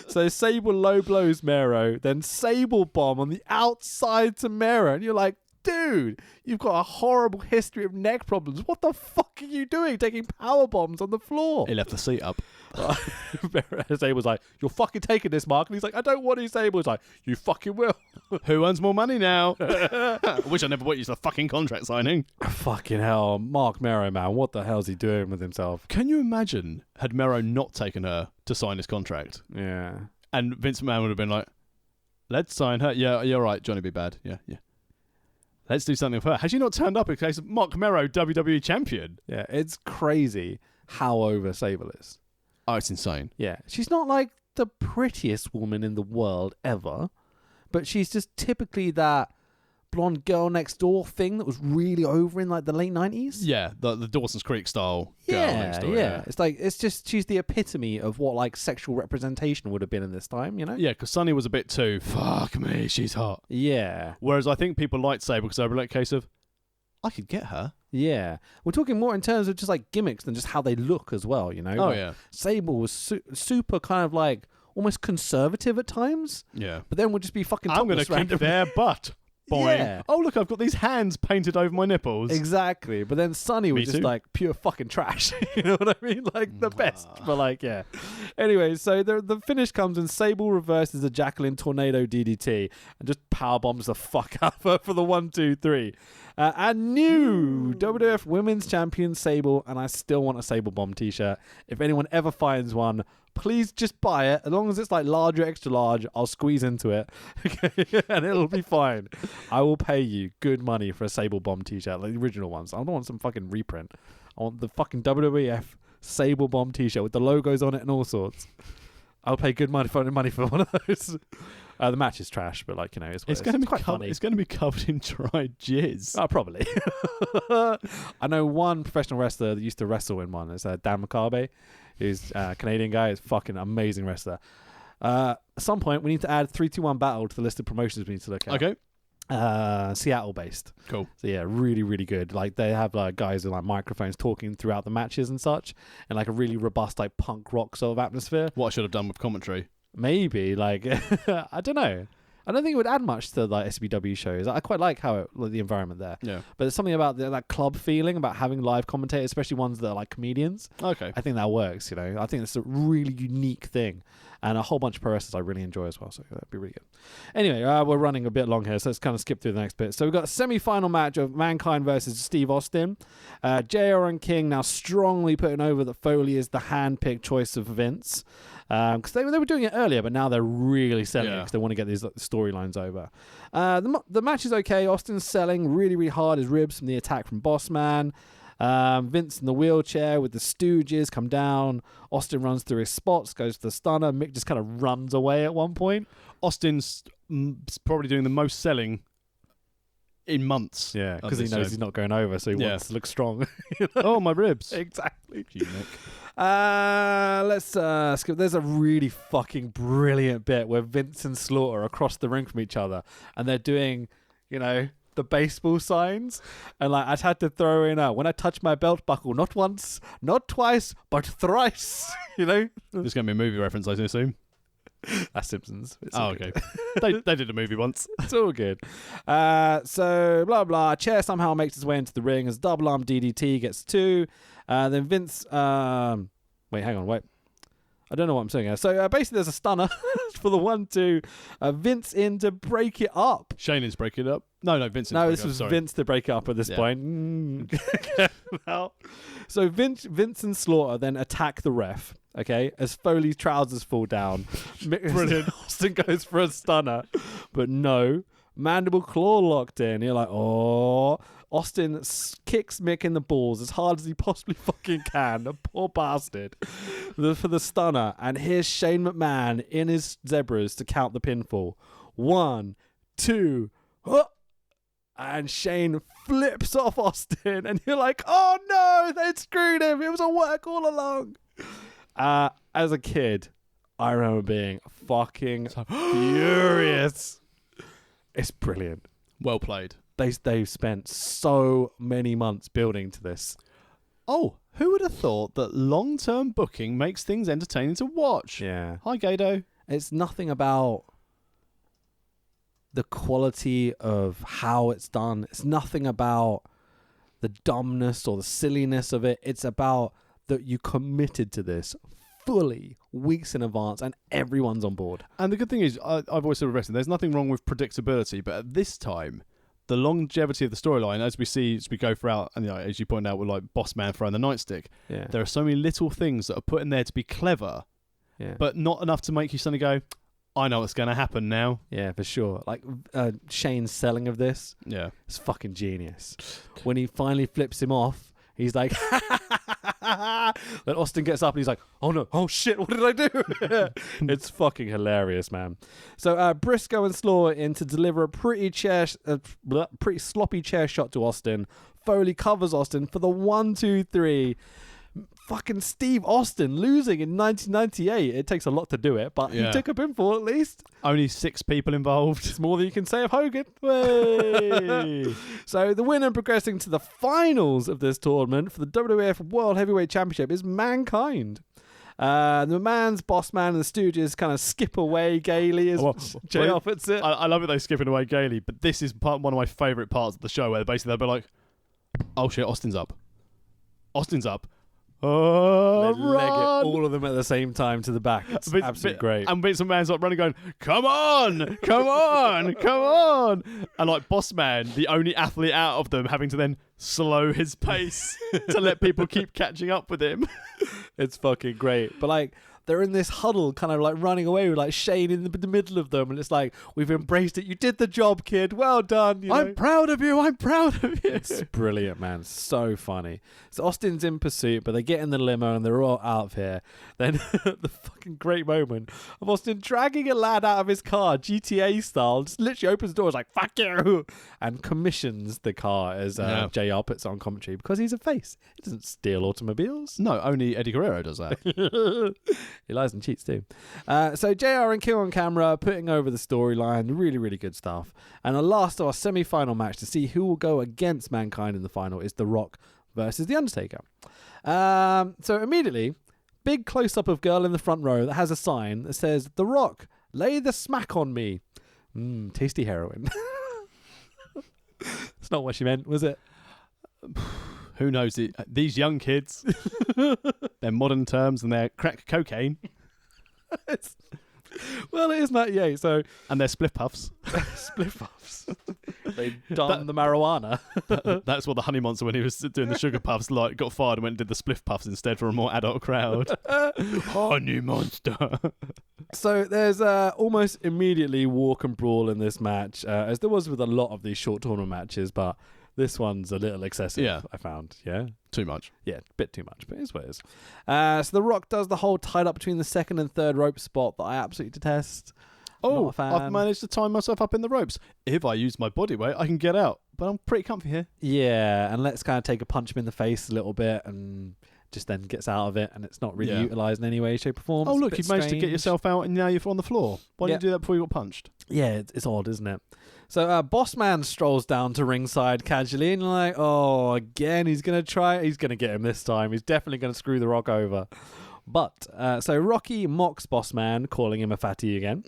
So Sable low blows Mero, then Sable bomb on the outside to Mero, and you're like, dude, you've got a horrible history of neck problems. What the fuck are you doing taking power bombs on the floor? He left the seat up. Sable's like, you're fucking taking this, Mark. And he's like, I don't want to. Sable's like, you fucking will. Who earns more money now? I wish I never went used a fucking contract signing. Fucking hell. Mark Mero, man. What the hell's he doing with himself? Can you imagine had Mero not taken her to sign his contract? Yeah. And Vince McMahon would have been like, let's sign her. Yeah, you're right. Johnny B. Bad. Yeah. Let's do something for her. Has she not turned up in case of Mark Mero, WWE champion? Yeah, it's crazy how over Sable is. Oh, it's insane. Yeah, she's not like the prettiest woman in the world ever, but she's just typically that blonde girl next door thing that was really over in like the late 90s. Yeah, the Dawson's Creek style girl next door. Yeah. It's just she's the epitome of what like sexual representation would have been in this time, you know? Yeah, because Sunny was a bit too, fuck me, she's hot. Yeah. Whereas I think people like Sable because they were like a case of, I could get her. Yeah. We're talking more in terms of just like gimmicks than just how they look as well, you know? Oh, like, yeah. Sable was super kind of like almost conservative at times, Yeah. but then would just be fucking I'm going to kick their butt. Boing. Yeah. Oh, look, I've got these hands painted over my nipples. Exactly. But then Sunny was Me just too. like pure fucking trash. You know what I mean? Like the best. But like, yeah. Anyway, so the finish comes and Sable reverses a Jacqueline Tornado DDT and just power bombs the fuck out of her for the 1, 2, 3. And new WWF Women's Champion Sable, and I still want a Sable Bomb t-shirt. If anyone ever finds one, please just buy it. As long as it's like large or extra large, I'll squeeze into it. Okay, and it'll be fine. I will pay you good money for a Sable Bomb t-shirt, like the original ones. I don't want some fucking reprint. I want the fucking WWF Sable Bomb t-shirt with the logos on it and all sorts. I'll pay good money for one of those. The match is trash, but like, you know, it's going to be quite funny. It's going to be covered in dried jizz. Oh, probably. I know one professional wrestler that used to wrestle in one. It's Dan McCarby, who's a Canadian guy. He's a fucking amazing wrestler. At some point, we need to add 3-2-1 Battle to the list of promotions we need to look at. Okay. Seattle based. Cool. So yeah, really, really good. Like they have like guys with like microphones talking throughout the matches and such, and like a really robust like punk rock sort of atmosphere. What I should have done with commentary. Maybe like I don't know. I don't think it would add much to like SBW shows. I quite like how the environment there. Yeah. But there's something about that club feeling about having live commentators, especially ones that are like comedians. Okay. I think that works. You know, I think it's a really unique thing, and a whole bunch of pro wrestlers I really enjoy as well. So that'd be really good. Anyway, we're running a bit long here, so let's kind of skip through the next bit. So we've got a semi-final match of Mankind versus Steve Austin. JR and King now strongly putting over that Foley is the hand-picked choice of Vince. Because they were doing it earlier, but now they're really selling it because they want to get these storylines over. The match is okay. Austin's selling really, really hard his ribs from the attack from Bossman. Vince in the wheelchair with the Stooges come down. Austin runs through his spots, goes to the stunner. Mick just kind of runs away at one point. Austin's probably doing the most selling in months. Yeah, because he knows he's not going over, so he wants to look strong. Oh, my ribs. Exactly. Gee, Mick. Let's skip. There's a really fucking brilliant bit where Vince and Slaughter are across the ring from each other, and they're doing, you know, the baseball signs. And like, I had to throw in when I touch my belt buckle, not once, not twice, but thrice. You know, This is going to be a movie reference, I assume. that's Simpsons. It's Oh, all okay. good. they did a movie once. It's all good. So blah blah. Chair somehow makes his way into the ring as double arm DDT gets 2. Then Vince. Wait, hang on. Wait. I don't know what I'm saying here. So basically, there's a stunner for the 1-2. Vince in to break it up. Shane is breaking it up. No, Vincent. No, this was Vince to break it up at this point. Well, so Vince and Slaughter then attack the ref. Okay, as Foley's trousers fall down. Brilliant. Austin goes for a stunner, but no. Mandible claw locked in. You're like, oh. Austin kicks Mick in the balls as hard as he possibly fucking can. The poor bastard. For the stunner. And here's Shane McMahon in his zebras to count the pinfall. 1, 2, and Shane flips off Austin. And you're like, oh no, they screwed him. It was a work all along. As a kid, I remember being fucking furious. It's brilliant. Well played. They've spent so many months building to this. Oh, who would have thought that long-term booking makes things entertaining to watch? Yeah. Hi, Gado. It's nothing about the quality of how it's done. It's nothing about the dumbness or the silliness of it. It's about that you committed to this fully weeks in advance and everyone's on board. And the good thing is, I've always said with wrestling, there's nothing wrong with predictability, but at this time, the longevity of the storyline, as we go throughout, and as you point out with like Bossman throwing the nightstick, there are so many little things that are put in there to be clever, but not enough to make you suddenly go, I know what's going to happen now. Yeah, for sure. Like Shane's selling of this, it's fucking genius. When he finally flips him off, he's like, Then Austin gets up and he's like, oh no, oh shit, what did I do? It's fucking hilarious, man. So Briscoe and Slaw in to deliver a pretty sloppy chair shot to Austin. Foley covers Austin for the 1-2-3. Fucking Steve Austin losing in 1998. It takes a lot to do it, but he took a pinfall at least. Only 6 people involved. It's more than you can say of Hogan. Way. So the winner progressing to the finals of this tournament for the WWF World Heavyweight Championship is Mankind. The man's boss man and the Stooges kind of skip away gaily as JR puts it. I love it they skipping away gaily, but this is one of my favourite parts of the show where basically they'll be like, oh shit, Austin's up. Austin's up. Oh, they leg it all of them at the same time to the back. It's absolutely great. And Vince McMahon's like running, going, "Come on, come on, come on!" And like Boss Man, the only athlete out of them, having to then slow his pace to let people keep catching up with him. It's fucking great. But like, they're in this huddle, kind of like running away with like Shane in the middle of them, and it's like, we've embraced it. You did the job, kid. Well done. You know? I'm proud of you. I'm proud of you. It's brilliant, man. So funny. So Austin's in pursuit, but they get in the limo and they're all out of here. Then the fucking great moment of Austin dragging a lad out of his car, GTA style, just literally opens the door, is like, fuck you, and commissions the car as JR puts on commentary because he's a face. He doesn't steal automobiles. No, only Eddie Guerrero does that. He lies and cheats too. So JR and King on camera putting over the storyline. Really, really good stuff. And the last of our semi-final match to see who will go against Mankind in the final is The Rock versus The Undertaker. So immediately, big close-up of girl in the front row that has a sign that says, The Rock, lay the smack on me. Tasty heroin. It's not what she meant, was it? Who knows? These young kids, they're modern terms and they're crack cocaine. Well, it is 98, so... And they're spliff puffs. Spliff puffs. They done the marijuana. That's what the Honey Monster, when he was doing the sugar puffs, like got fired and went and did the spliff puffs instead for a more adult crowd. Honey Monster. So there's almost immediately walk and brawl in this match, as there was with a lot of these short tournament matches, but... This one's a little excessive, I found. Yeah? Too much. Yeah, a bit too much, but it is what it is. So The Rock does the whole tied up between the second and third rope spot that I absolutely detest. Oh, Not a fan. I've managed to tie myself up in the ropes. If I use my body weight, I can get out. But I'm pretty comfy here. Yeah, and let's kind of take a punch him in the face a little bit and just then gets out of it, and it's not really utilised in any way, shape or form. Oh, look, you've managed to get yourself out and now you're on the floor. Why didn't you do that before you got punched? Yeah, it's odd, isn't it? So Boss Man strolls down to ringside casually and like, oh, again, he's going to get him this time. He's definitely going to screw The Rock over. But, so Rocky mocks Boss Man, calling him a fatty again.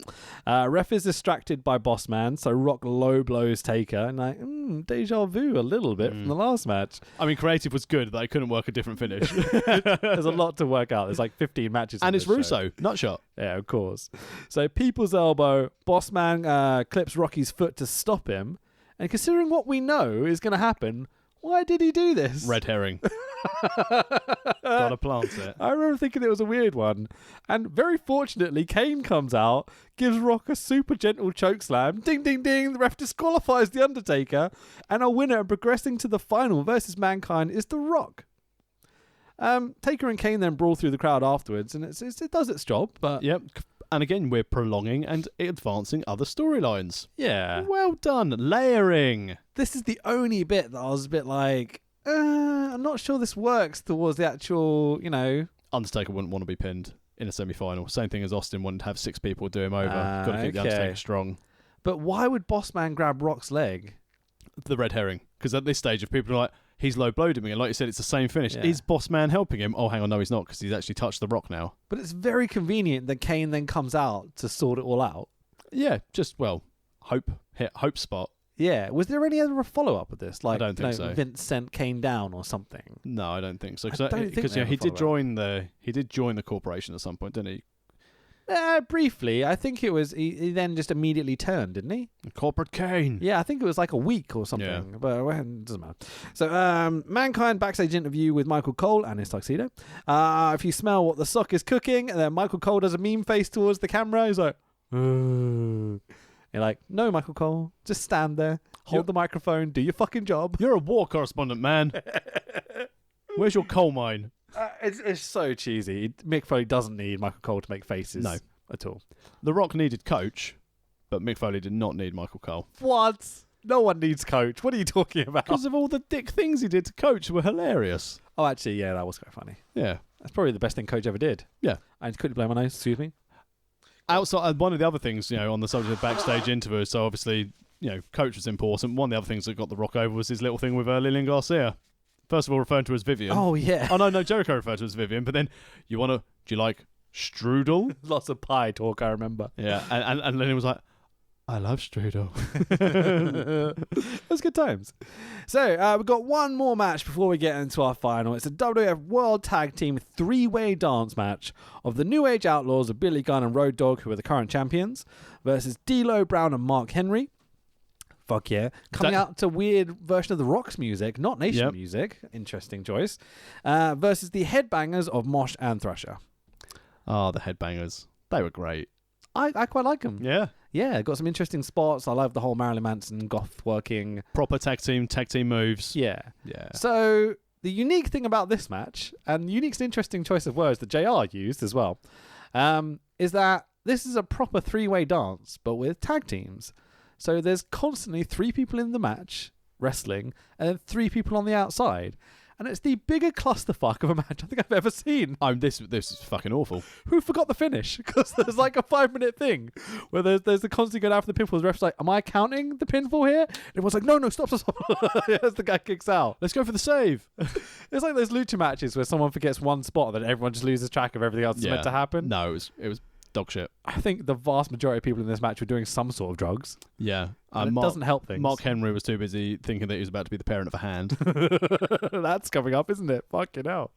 Ref is distracted by Boss Man, so Rock low blows Taker, and like, deja vu a little bit from the last match. I mean, creative was good, but they couldn't work a different finish. There's a lot to work out. There's like 15 matches. And it's show. Russo, nutshot. Yeah, of course. So People's Elbow, Boss Man clips Rocky's foot to stop him, and considering what we know is going to happen, why did he do this? Red herring. Gotta plant it. I remember thinking it was a weird one. And very fortunately, Kane comes out, gives Rock a super gentle choke slam. Ding, ding, ding. The ref disqualifies The Undertaker. And our winner progressing to the final versus Mankind is The Rock. Taker and Kane then brawl through the crowd afterwards, and it does its job. But yep. And again, we're prolonging and advancing other storylines. Yeah. Well done. Layering. This is the only bit that I was a bit like, I'm not sure this works towards the actual, Undertaker wouldn't want to be pinned in a semi-final. Same thing as Austin wanted to have 6 people do him over. Got to keep the Undertaker strong. But why would Boss Man grab Rock's leg? The red herring. Because at this stage, if people are like, he's low-blowed him, and like you said, it's the same finish. Yeah. Is Boss Man helping him? Oh, hang on, no, he's not, because he's actually touched The Rock now. But it's very convenient that Kane then comes out to sort it all out. Yeah, just, hope spot. Yeah. Was there any other follow-up with this? Like, I don't think so. Vince sent Kane down or something? No, I don't think so. Because he did join the corporation at some point, didn't he? Briefly. I think it was, he then just immediately turned, didn't he? Corporate Kane. Yeah, I think it was like a week or something. Yeah. But it doesn't matter. So, Mankind backstage interview with Michael Cole and his tuxedo. If you smell what the sock is cooking, and then Michael Cole does a meme face towards the camera. He's like, You're like, no, Michael Cole, just stand there, hold the microphone, do your fucking job. You're a war correspondent, man. Where's your coal mine? It's so cheesy. Mick Foley doesn't need Michael Cole to make faces. No. At all. The Rock needed Coach, but Mick Foley did not need Michael Cole. What? No one needs Coach. What are you talking about? Because of all the dick things he did to Coach were hilarious. Oh, actually, yeah, that was quite funny. Yeah. That's probably the best thing Coach ever did. Yeah. I couldn't blow my nose, excuse me. Outside, one of the other things, on the subject of backstage interviews, so obviously, Coach was important. One of the other things that got The Rock over was his little thing with Lillian Garcia. First of all, referring to her as Vivian. Oh, yeah. Oh, no, Jericho referred to her as Vivian, but then, do you like strudel? Lots of pie talk, I remember. Yeah, and Lillian was like, I love strudel. It was good times. So, we've got one more match before we get into our final. It's a WWF World Tag Team 3-way dance match of the New Age Outlaws of Billy Gunn and Road Dogg, who are the current champions, versus D'Lo Brown and Mark Henry. Fuck yeah. Coming out to weird version of The Rock's music, not Nation music. Interesting choice. Versus the Headbangers of Mosh and Thrasher. Oh, the Headbangers. They were great. I quite like them. Yeah. Yeah, got some interesting spots. I love the whole Marilyn Manson goth working. Proper tag team moves. Yeah. Yeah. So the unique thing about this match, and unique's an interesting choice of words that JR used as well, is that this is a proper 3-way dance, but with tag teams. So there's constantly 3 people in the match wrestling and then 3 people on the outside. And it's the bigger clusterfuck of a match I think I've ever seen. This is fucking awful. Who forgot the finish? Because there's like a 5-minute thing where there's the constantly going after the pinfall. The ref's like, am I counting the pinfall here? And everyone's like, no, stop. As the guy kicks out. Let's go for the save. It's like those lucha matches where someone forgets one spot and then everyone just loses track of everything else that's meant to happen. No, it was dog shit. I think the vast majority of people in this match were doing some sort of drugs. Yeah. It doesn't help things. Mark Henry was too busy thinking that he was about to be the parent of a hand. That's coming up, isn't it? Fucking hell.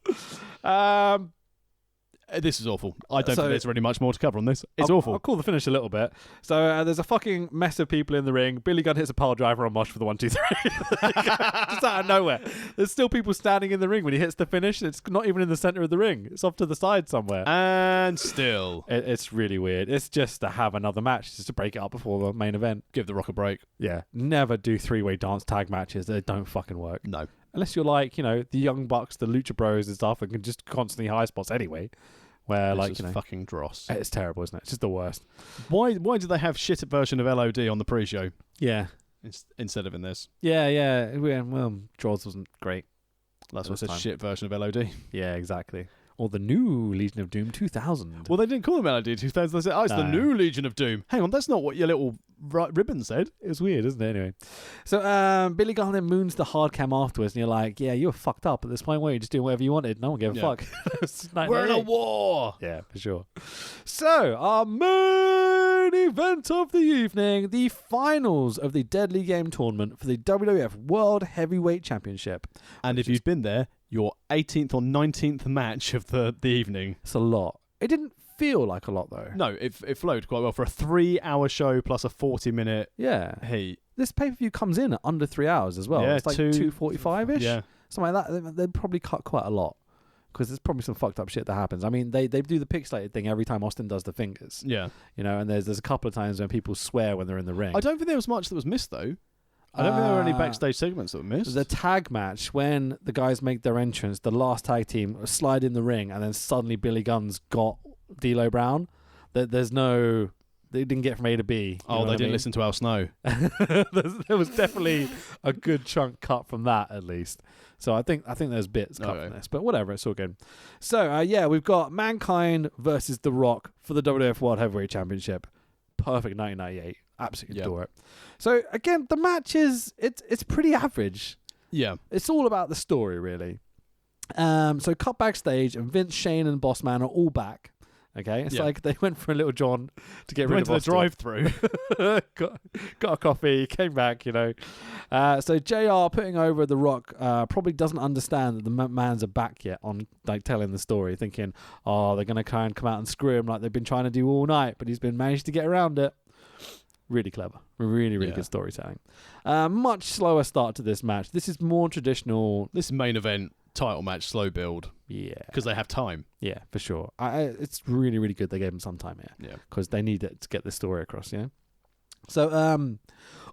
This is awful. I don't think there's really much more to cover on this. It's awful. I'll call the finish a little bit. So there's a fucking mess of people in the ring. Billy Gunn hits a pile driver on Mosh for the 1, 2, 3. Just out of nowhere. There's still people standing in the ring when he hits the finish. It's not even in the center of the ring. It's off to the side somewhere. And still. It's really weird. It's just to have another match, just to break it up before the main event. Give The Rock a break. Yeah. Never do 3-way dance tag matches. They don't fucking work. No. Unless you're like, the Young Bucks, the Lucha Bros and stuff, and can just constantly high spots anyway. Where this is fucking dross. It's terrible, isn't it? It's just the worst. Why did they have shit version of LOD on the pre-show? Yeah. Instead of in this. Yeah. Well, Jaws wasn't great. That's what's a shit version of LOD. Yeah, exactly. Or the new Legion of Doom 2000. Well, they didn't call them LOD 2000. They said, it's the new Legion of Doom. Hang on, that's not what your little ribbon said. It was weird, isn't it? Anyway. So Billy Gunn then moons the hard cam afterwards, and you're like, yeah, you were fucked up at this point, weren't you? Just doing whatever you wanted. No one gave a fuck. We're in a war. Yeah, for sure. So, our main event of the evening, the finals of the Deadly Game tournament for the WWF World Heavyweight Championship. And if you've been there, your 18th or 19th match of the evening. It's a lot. It didn't feel like a lot, though. No, it flowed quite well for a 3-hour show plus a 40-minute heat. This pay-per-view comes in at under 3 hours as well. Yeah, it's like 2:45-ish. Yeah. Something like that. They probably cut quite a lot because there's probably some fucked up shit that happens. I mean, they do the pixelated thing every time Austin does the fingers. Yeah. And there's a couple of times when people swear when they're in the ring. I don't think there was much that was missed, though. I don't think there were any backstage segments that were missed. The tag match, when the guys make their entrance, the last tag team slide in the ring, and then suddenly Billy Gunn's got D'Lo Brown. They didn't get from A to B. Oh, they didn't listen to Al Snow. There was definitely a good chunk cut from that, at least. So I think there's bits cut from this, but whatever, it's all good. So we've got Mankind versus The Rock for the WWF World Heavyweight Championship. Perfect 1998. Absolutely adore it. So again, the match it's pretty average. Yeah. It's all about the story, really. So cut backstage, and Vince, Shane, and Bossman are all back. Okay, it's like they went for a little John to get rid of Austin. Went to the drive-through, got a coffee, came back. So JR putting over The Rock probably doesn't understand that the man's a back yet on telling the story, thinking, they're gonna try and come out and screw him like they've been trying to do all night, but he's been managed to get around it. Really clever. Really good storytelling. Much slower start to this match. This is more traditional. This main event title match, slow build. Yeah. Because they have time. Yeah, for sure. It's really good they gave them some time here. Yeah. Because they need it to get the story across, So,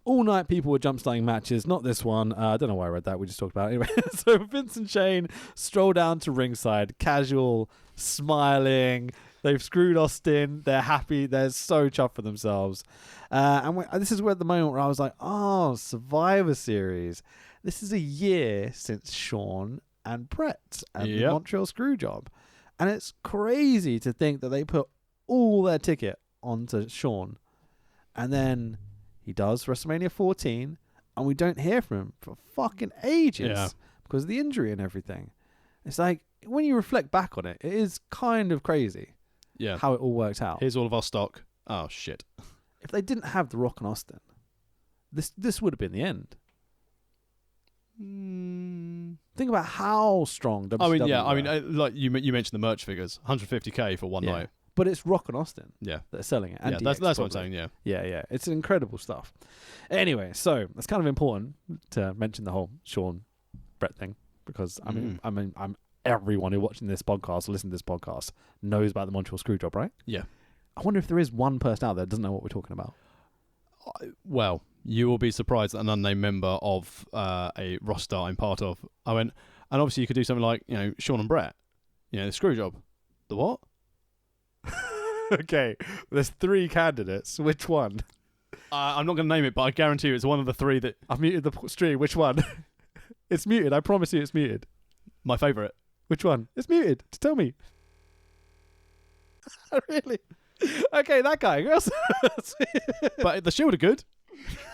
all night people were jump starting matches. Not this one. I don't know why I read that. We just talked about it anyway. So Vince and Shane stroll down to ringside, casual, smiling. They've screwed Austin. They're happy. They're so chuffed for themselves. This is where the moment where I was like, oh, Survivor Series. This is a year since Shawn and Brett and the Montreal Screwjob. And it's crazy to think that they put all their ticket onto Shawn. And then he does WrestleMania 14, and we don't hear from him for fucking ages because of the injury and everything. It's like, when you reflect back on it, it is kind of crazy how it all worked out. Here's all of our stock. Oh, shit. If they didn't have The Rock and Austin, this would have been the end. Think about how strong WCW were. Like you mentioned the merch figures, 150k for one night. But it's Rock and Austin that are selling it. And that's what I'm saying, Yeah. It's incredible stuff. Anyway, so it's kind of important to mention the whole Shawn Brett thing because, I'm everyone who watching this podcast or listening to this podcast knows about the Montreal Screwjob, right? Yeah. I wonder if there is one person out there that doesn't know what we're talking about. Well, you will be surprised that an unnamed member of a roster I'm part of. I went, and obviously you could do something like, Shawn and Brett. The Screwjob. The what? Okay, there's 3 candidates. Which one? I'm not going to name it, but I guarantee you it's one of the 3 that... I've muted the stream. Which one? It's muted. I promise you it's muted. My favourite. Which one? It's muted. Tell me. Really? Okay, that guy. But the Shield are good.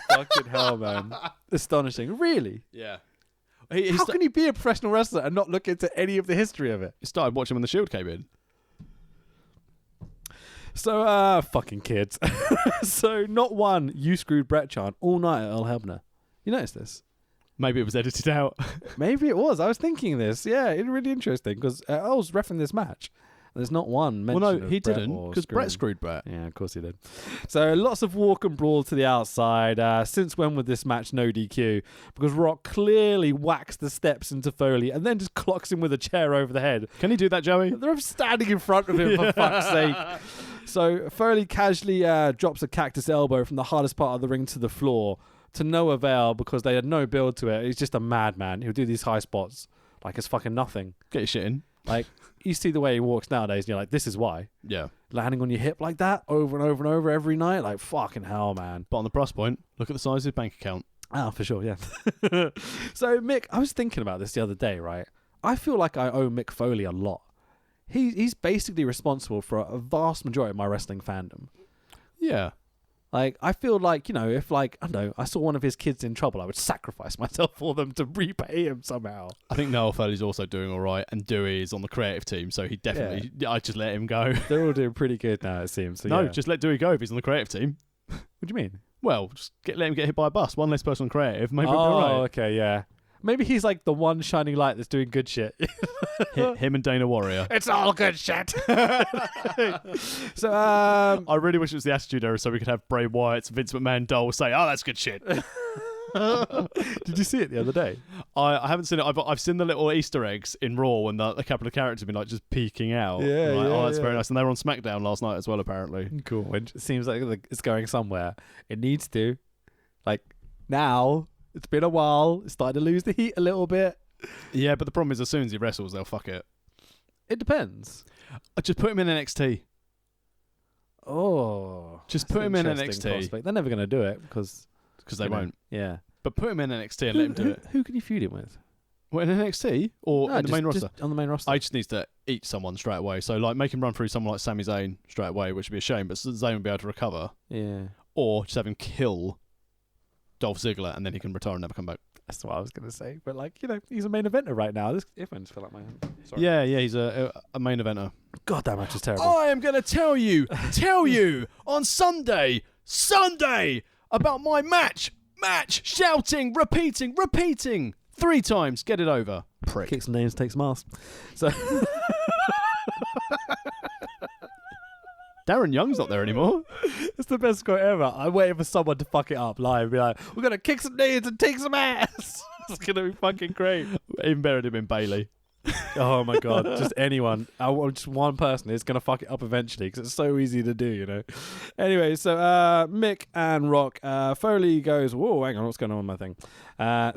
Fucking hell, man. Astonishing. Really? Yeah. How can you be a professional wrestler and not look into any of the history of it? He started watching when the Shield came in. So, fucking kids. So, not one you screwed Brett chant all night at Earl Hebner. You noticed this? Maybe it was edited out. Maybe it was. I was thinking this. Yeah, it's really interesting because Earl's reffing this match. There's not one mention Well, no, of he Brett didn't because Brett screwed Brett. Yeah, of course he did. So lots of walk and brawl to the outside. Since when would this match no DQ? Because Rock clearly whacks the steps into Foley and then just clocks him with a chair over the head. Can he do that, Joey? They're standing in front of him for fuck's sake. So Foley casually drops a cactus elbow from the hardest part of the ring to the floor to no avail because they had no build to it. He's just a madman. He'll do these high spots like it's fucking nothing. Get your shit in. Like, you see the way he walks nowadays and you're like, this is why. Yeah. Landing on your hip like that over and over and over every night. Like, fucking hell, man. But on the plus point, look at the size of his bank account. Ah, for sure, yeah. So, Mick, I was thinking about this the other day, right? I feel like I owe Mick Foley a lot. He's basically responsible for a vast majority of my wrestling fandom. Yeah. Like, I feel like, if I don't know, I saw one of his kids in trouble, I would sacrifice myself for them to repay him somehow. I think Noel Foley's also doing all right, and Dewey is on the creative team, so he definitely, I just let him go. They're all doing pretty good now, it seems. So, no, just let Dewey go if he's on the creative team. What do you mean? Well, just let him get hit by a bus. One less person on creative. Maybe it'll be all right. Okay, yeah. Maybe he's like the one shining light that's doing good shit. Him and Dana Warrior. It's all good shit. So, I really wish it was the Attitude Era so we could have Bray Wyatt's Vince McMahon doll say, "Oh, that's good shit." Did you see it the other day? I haven't seen it. I've seen the little Easter eggs in Raw when a couple of characters have been like just peeking out. Yeah, like, yeah. Oh, that's very nice. And they were on SmackDown last night as well, apparently. Cool. It seems like it's going somewhere. It needs to. Like, now, it's been a while. It's starting to lose the heat a little bit. Yeah, but the problem is as soon as he wrestles, they'll fuck it. It depends. Just put him in NXT. Oh. Just put him in Interesting NXT. prospect. They're never going to do it because they won't. Yeah. But put him in NXT and let him do it. Who can you feud him with? Well, in NXT or in the main roster? Just on the main roster. I just needs to eat someone straight away. So, like, make him run through someone like Sami Zayn straight away, which would be a shame, but Zayn would be able to recover. Yeah. Or just have him kill Dolph Ziggler and then he can retire and never come back. That's what I was going to say. But, like, he's a main eventer right now. This earphones feel like my hand. Sorry. Yeah, he's a main eventer. God, that match is terrible. I am going to tell you on Sunday, about my match, shouting, repeating 3 times. Get it over, prick. Kicks names, takes masks. So Darren Young's not there anymore. It's the best quote ever. I'm waiting for someone to fuck it up live and be like, we're going to kick some names and take some ass. It's going to be fucking great. Even better would have been Bailey. Oh my god, just anyone. Just one person is gonna fuck it up eventually because it's so easy to do, you know. Anyway, so Mick and Rock. Foley goes, whoa, hang on, what's going on with my thing? I'm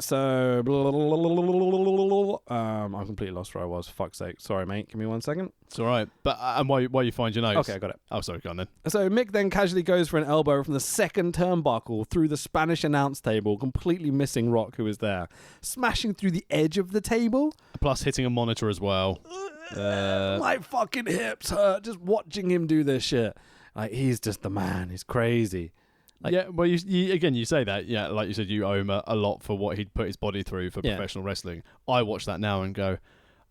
completely lost where I was. Fuck's sake. Sorry, mate. Give me 1 second. It's all right. But and while you find your notes. Okay, I got it. Oh, sorry, go on then. So Mick then casually goes for an elbow from the second turnbuckle through the Spanish announce table, completely missing Rock, who was there, smashing through the edge of the table. Plus hitting a monitor as well. My fucking hips hurt just watching him do this shit. Like, he's just the man. He's crazy. Like, yeah, well, you say that. Yeah, like you said, you owe him a lot for what he'd put his body through for professional wrestling. I watch that now and go,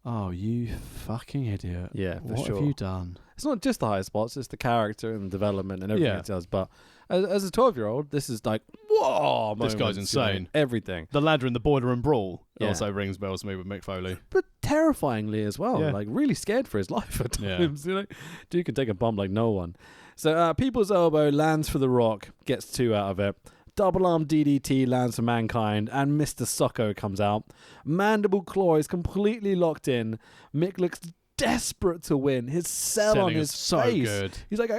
oh, you fucking idiot. Yeah, for what sure. have you done? It's not just the high spots, it's the character and development and everything it does. But as a 12-year-old, this is like, whoa, this guy's insane. You know, everything. The ladder in the boiler room brawl also rings bells to me with Mick Foley. But terrifyingly as well. Yeah. Like, really scared for his life at times. You know, dude can take a bump like no one. So People's Elbow lands for the Rock, gets 2 out of it. Double arm DDT lands for Mankind, and Mr. Socko comes out. Mandible Claw is completely locked in. Mick looks desperate to win. His sell Selling on his is so face. good. He's like,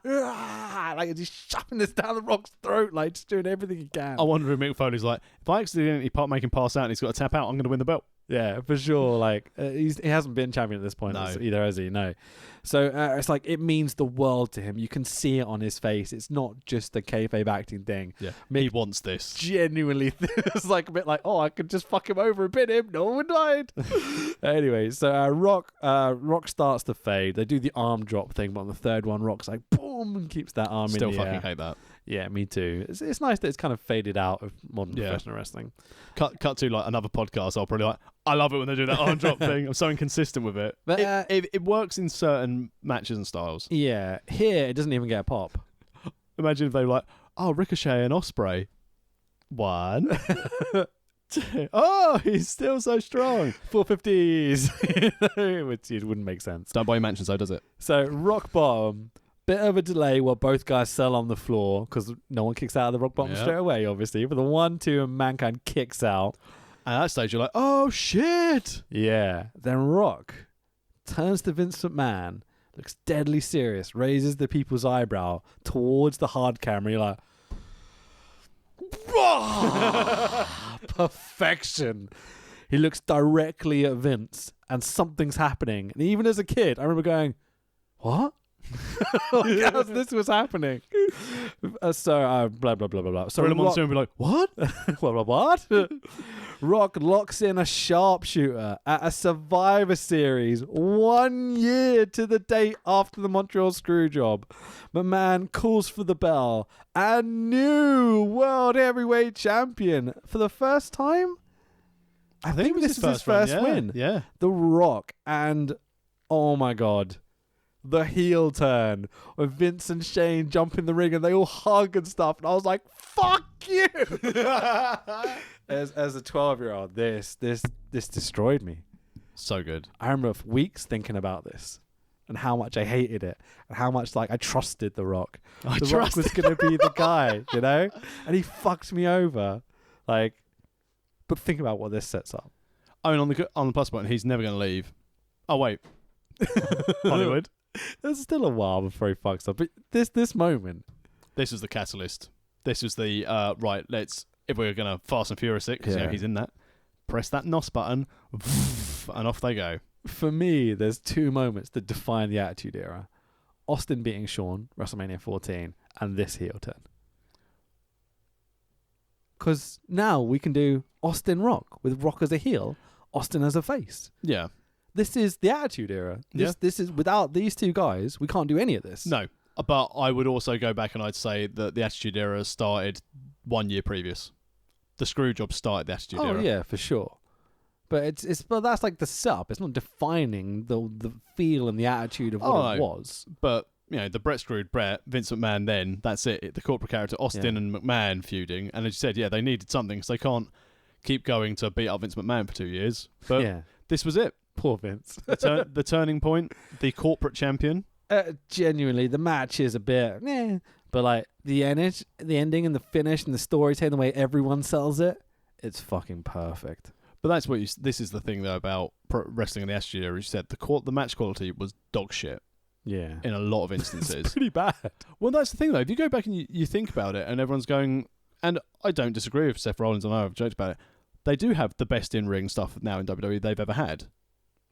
like he's shoving this down the Rock's throat, like just doing everything he can. I wonder if Mick Foley's like, if I accidentally make him pass out and he's got to tap out, I'm going to win the belt. Yeah, for sure. Like he hasn't been champion at this point either, has he? No. So it's like it means the world to him. You can see it on his face. It's not just a kayfabe acting thing. Yeah, he wants this. Genuinely, it's like a bit like, oh, I could just fuck him over and pin him. No one died. Anyway, so Rock starts to fade. They do the arm drop thing, but on the third one, Rock's like boom and keeps that arm Still in the air. fucking hate that. Yeah, me too. It's nice that it's kind of faded out of modern professional wrestling. Cut to like another podcast. I'll probably like, I love it when they do that arm drop thing. I'm so inconsistent with it. But it works in certain matches and styles. Yeah, here it doesn't even get a pop. Imagine if they were like, oh, Ricochet and Ospreay. 1. 2. Oh, he's still so strong. 450s. Which it wouldn't make sense. Don't buy your mansions though, does it? So rock bottom. Bit of a delay while both guys sell on the floor because no one kicks out of the rock bottom straight away, obviously. But the 1-2 and Mankind kicks out. And at that stage, you're like, oh, shit. Yeah. Then Rock turns to Vince McMahon, looks deadly serious, raises the people's eyebrow towards the hard camera. You're like, perfection. He looks directly at Vince and something's happening. And even as a kid, I remember going, what? Like, as this was happening. So blah blah blah blah blah. So Rock would be like, what? what? Rock locks in a sharpshooter at a Survivor Series 1 year to the date after the Montreal Screwjob. McMahon calls for the bell and new World Heavyweight Champion for the first time. I think this is his first win. Yeah. The Rock, and oh my god, the heel turn with Vince and Shane jump in the ring and they all hug and stuff, and I was like, fuck you. As a 12-year-old, this destroyed me. So good. I remember for weeks thinking about this and how much I hated it and how much like I trusted The Rock. The Rock was going to be the guy, you know? And he fucked me over. Like, but think about what this sets up. I mean, on the plus point, he's never going to leave. Oh, wait. Hollywood. There's still a while before he fucks up. But this moment. This was the catalyst. This was the, right, if we're going to Fast and Furious it, because you know, he's in that, press that NOS button, and off they go. For me, there's 2 moments that define the Attitude Era. Austin beating Shawn, WrestleMania 14, and this heel turn. Because now we can do Austin Rock, with Rock as a heel, Austin as a face. Yeah. This is the Attitude Era. This is, without these 2 guys, we can't do any of this. No. But I would also go back and I'd say that the Attitude Era started 1 year previous. The Screwjob started the Attitude Era. Oh yeah, for sure. But but that's like the setup. It's not defining the feel and the attitude of what it was. But you know, the Brett screwed Brett, Vince McMahon. Then that's it. The corporate character Austin and McMahon feuding, and as you said, they needed something because they can't keep going to beat up Vince McMahon for 2 years. But this was it. Poor Vince. The turning point, the corporate champion. Genuinely, the match is a bit, but like the ending and the finish and the storytelling, the way everyone sells it, it's fucking perfect. But that's what this is the thing though about pro wrestling in the Attitude Era. You said the match quality was dog shit. Yeah. In a lot of instances. It's pretty bad. Well, that's the thing though. If you go back and you think about it, and everyone's going, and I don't disagree with Seth Rollins. I know I've joked about it. They do have the best in-ring stuff now in WWE they've ever had.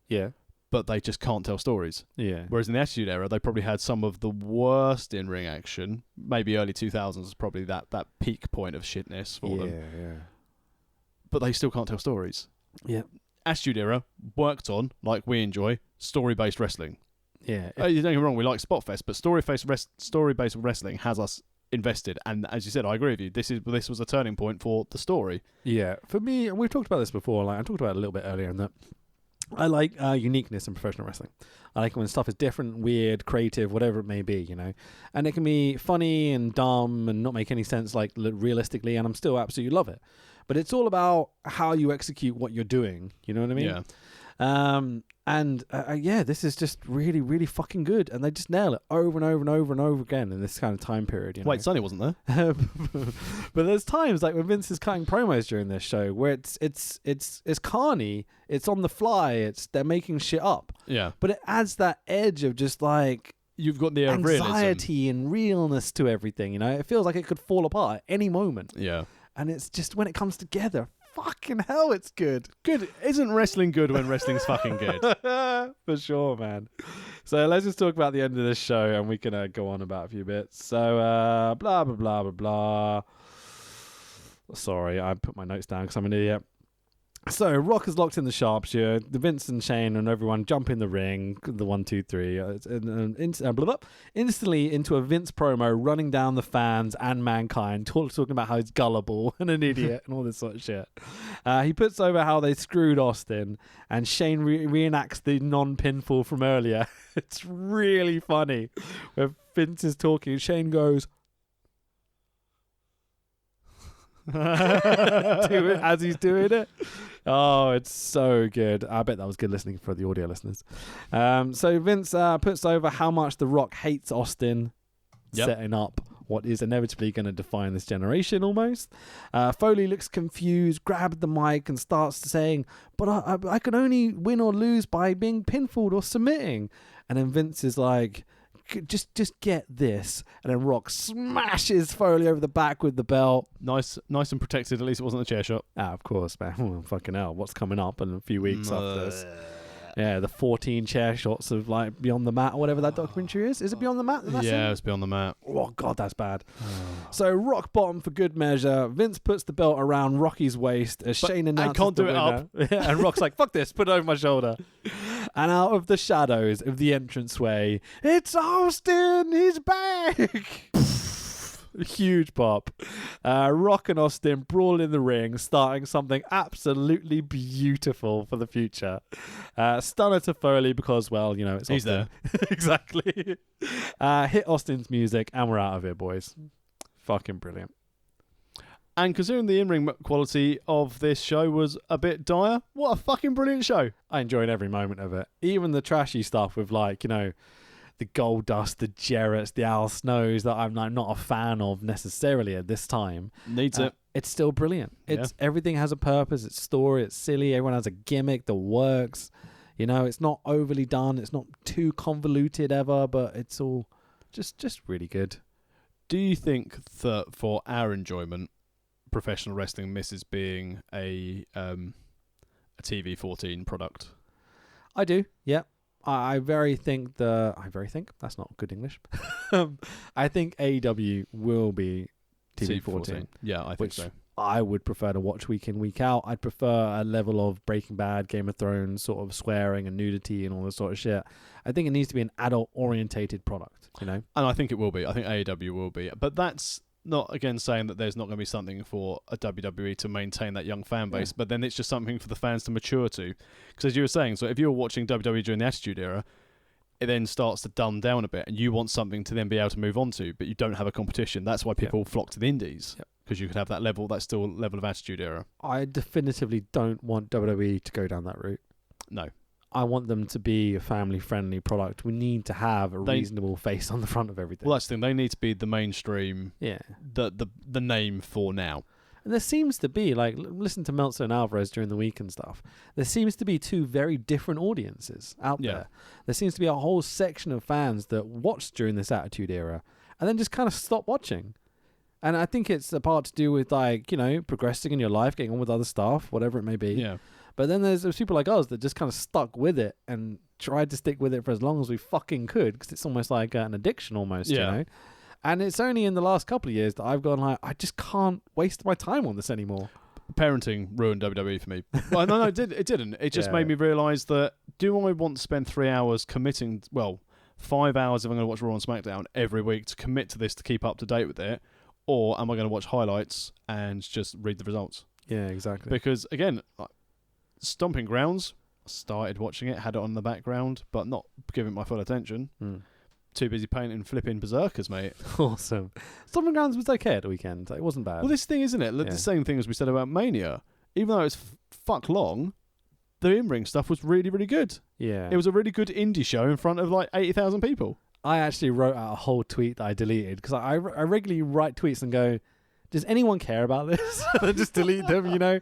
Yeah. But they just can't tell stories. Yeah. Whereas in the Attitude Era, they probably had some of the worst in-ring action. Maybe early 2000s was probably that peak point of shitness for them. Yeah. But they still can't tell stories. Yeah. Attitude Era worked on, like we enjoy, story-based wrestling. Yeah. You don't get me wrong, we like Spotfest, but story-based wrestling has us invested. And as you said, I agree with you. This was a turning point for the story. Yeah. For me, and we've talked about this before. Like I talked about it a little bit earlier, in that I like uniqueness in professional wrestling. I like when stuff is different, weird, creative, whatever it may be, you know. And it can be funny and dumb and not make any sense, like realistically, and I'm still absolutely love it. But it's all about how you execute what you're doing. You know what I mean? Yeah. Yeah, this is just really, really fucking good, and they just nail it over and over and over and over again in this kind of time period. You know? Wait, Sonny wasn't there? But there's times like when Vince is cutting promos during this show where it's carny, it's on the fly, they're making shit up. Yeah. But it adds that edge of just like you've got the air of realism. Anxiety and realness to everything. You know, it feels like it could fall apart at any moment. Yeah. And it's just when it comes together, fucking hell, it's good. Good. Isn't wrestling good when wrestling's fucking good? For sure, man. So let's just talk about the end of this show, and we can go on about a few bits. So, blah, blah, blah, blah, blah. Sorry, I put my notes down because I'm an idiot. So, Rock is locked in the sharpshooter. The Vince and Shane and everyone jump in the ring. The 1, 2, 3. Instantly into a Vince promo running down the fans and mankind, talking about how he's gullible and an idiot and all this sort of shit. He puts over how they screwed Austin, and Shane reenacts the non-pinfall from earlier. It's really funny. Where Vince is talking, Shane goes, as he's doing it. Oh, it's so good. I bet that was good listening for the audio listeners. So Vince puts over how much The Rock hates Austin, setting up what is inevitably going to define this generation almost. Foley looks confused, grabs the mic and starts saying, but I can only win or lose by being pinfalled or submitting. And then Vince is like, just get this, and then Rock smashes Foley over the back with the belt. Nice and protected. At least it wasn't a chair shot. Of course, man. Oh, fucking hell, what's coming up in a few weeks after this? Yeah, the 14 chair shots of like Beyond the Mat or whatever that documentary is. Is it Beyond the Mat? Yeah, it's Beyond the Mat. Oh god, that's bad. So Rock bottom for good measure. Vince puts the belt around Rocky's waist as Shane announces I can't do it up. And Rock's like, fuck this, put it over my shoulder. And out of the shadows of the entranceway, it's Austin, he's back. Huge pop. Rock and Austin brawl in the ring, starting something absolutely beautiful for the future. Stunner to Foley because, well, you know, it's he's Austin. there. Exactly. Hit Austin's music and we're out of here, boys. Fucking brilliant. And considering the in-ring quality of this show was a bit dire, what a fucking brilliant show. I enjoyed every moment of it. Even the trashy stuff with, like, you know, the Goldust, the Jarretts, the Al Snows that I'm like, not a fan of necessarily at this time. Needs it. It's still brilliant. Everything has a purpose. It's story. It's silly. Everyone has a gimmick that works. You know, it's not overly done. It's not too convoluted ever, but it's all just really good. Do you think that for our enjoyment, professional wrestling misses being a TV-14 product? I do. Yeah. I very think that's not good English. I think AEW will be TV-14. Yeah, I think so. I would prefer to watch week in, week out. I'd prefer a level of Breaking Bad, Game of Thrones, sort of swearing and nudity and all this sort of shit. I think it needs to be an adult-orientated product, you know? And I think it will be. I think AEW will be. But that's not, again, saying that there's not going to be something for a WWE to maintain that young fan base, but then it's just something for the fans to mature to. Because as you were saying, so if you're watching WWE during the Attitude Era, it then starts to dumb down a bit, and you want something to then be able to move on to, but you don't have a competition. That's why people flock to the indies, because you could have that level of Attitude Era. I definitively don't want WWE to go down that route. No. I want them to be a family-friendly product. We need to have a reasonable face on the front of everything. Well, that's the thing. They need to be the mainstream, the name for now. And there seems to be, like, listen to Meltzer and Alvarez during the week and stuff. There seems to be two very different audiences out there. There seems to be a whole section of fans that watched during this Attitude Era and then just kind of stopped watching. And I think it's a part to do with, like, you know, progressing in your life, getting on with other stuff, whatever it may be. Yeah. But then there's people like us that just kind of stuck with it and tried to stick with it for as long as we fucking could, because it's almost like an addiction almost, you know? And it's only in the last couple of years that I've gone like, I just can't waste my time on this anymore. Parenting ruined WWE for me. Well, no, it didn't. It just made me realise that, do I want to spend 3 hours committing, 5 hours if I'm going to watch Raw and SmackDown every week to commit to this to keep up to date with it? Or am I going to watch highlights and just read the results? Yeah, exactly. Because, again, Stomping Grounds, I started watching it, had it on in the background, but not giving it my full attention. Too busy painting flipping berserkers, mate. Awesome. Stomping Grounds was okay at the weekend. It wasn't bad. Well, this thing, isn't it? The same thing as we said about Mania. Even though it's fuck long, the in-ring stuff was really, really good. Yeah. It was a really good indie show in front of like 80,000 people. I actually wrote out a whole tweet that I deleted because I regularly write tweets and go, does anyone care about this? I just delete them, you know?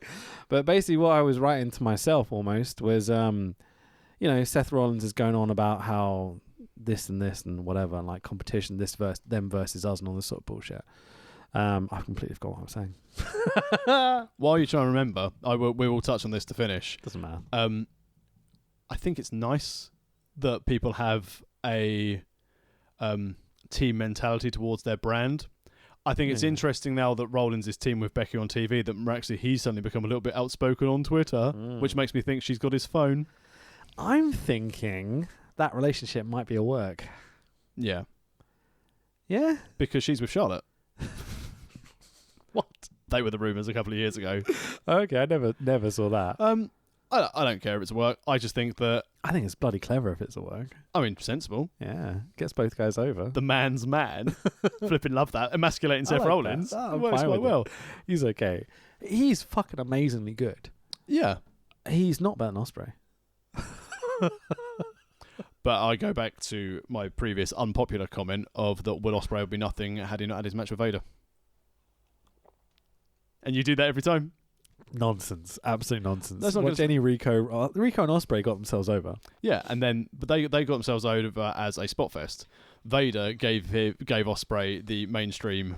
But basically what I was writing to myself almost was, you know, Seth Rollins is going on about how this and whatever, and like competition, them versus us and all this sort of bullshit. I've completely forgot what I was saying. While you're trying to remember, we will touch on this to finish. Doesn't matter. I think it's nice that people have a team mentality towards their brand. I think it's interesting now that Rollins is team with Becky on TV that actually he's suddenly become a little bit outspoken on Twitter, which makes me think she's got his phone. I'm thinking that relationship might be a work. Yeah. Yeah? Because she's with Charlotte. What? They were the rumours a couple of years ago. Okay, I never saw that. I don't care if it's a work. I just think that... I think it's bloody clever if it's a work. I mean, sensible. Yeah. Gets both guys over. The man's man. Flipping love that. Emasculating Seth Rollins. It works quite well. He's okay. He's fucking amazingly good. Yeah. He's not better than Ospreay. But I go back to my previous unpopular comment of that Will Ospreay would be nothing had he not had his match with Vader. And you do that every time. Nonsense. Absolute nonsense. That's not Watch any Rico and Ospreay got themselves over. Yeah, and then but they got themselves over as a spot fest. Vader gave Ospreay the mainstream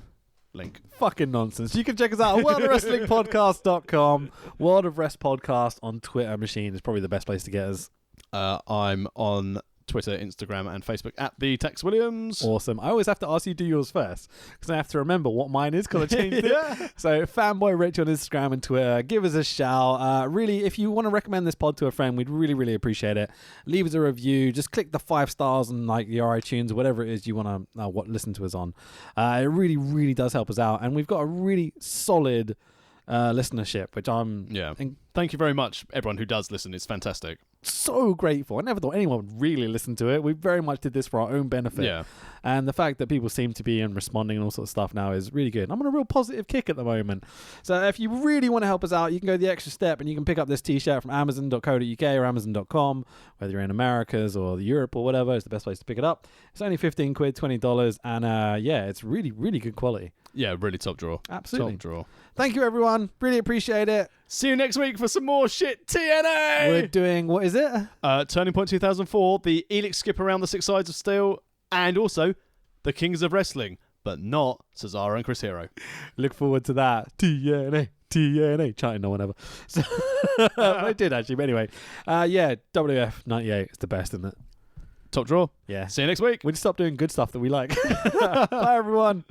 link. Fucking nonsense. You can check us out at worldofwrestlingpodcast.com. World of Rest Podcast on Twitter machine is probably the best place to get us. I'm on Twitter, Instagram, and Facebook at the Tex Williams. Awesome. I always have to ask you to do yours first because I have to remember what mine is because I changed it. So Fanboy Rich on Instagram and Twitter. Give us a shout. Really, if you want to recommend this pod to a friend, we'd really, really appreciate it. Leave us a review. Just click the 5 stars on like your iTunes, whatever it is you want to listen to us on. It really, really does help us out, and we've got a really solid listenership, which I'm thank you very much, everyone who does listen. It's fantastic. So grateful. I never thought anyone would really listen to it. We very much did this for our own benefit. Yeah. And the fact that people seem to be responding and all sorts of stuff now is really good. I'm on a real positive kick at the moment. So if you really want to help us out, you can go the extra step and you can pick up this t-shirt from amazon.co.uk or amazon.com, whether you're in Americas or Europe or whatever. It's the best place to pick it up. It's only $15, $20, and it's really, really good quality. Yeah, really top drawer. Absolutely. Top drawer. Thank you, everyone. Really appreciate it. See you next week for some more shit TNA. We're doing, what is it? Turning Point 2004, the Elix skip around the 6 sides of steel, and also the Kings of Wrestling, but not Cesaro and Chris Hero. Look forward to that. TNA. Chanting no one ever. So, I did actually, but anyway. WWF 98 is the best, isn't it? Top drawer. Yeah. See you next week. We just stop doing good stuff that we like. Bye, everyone.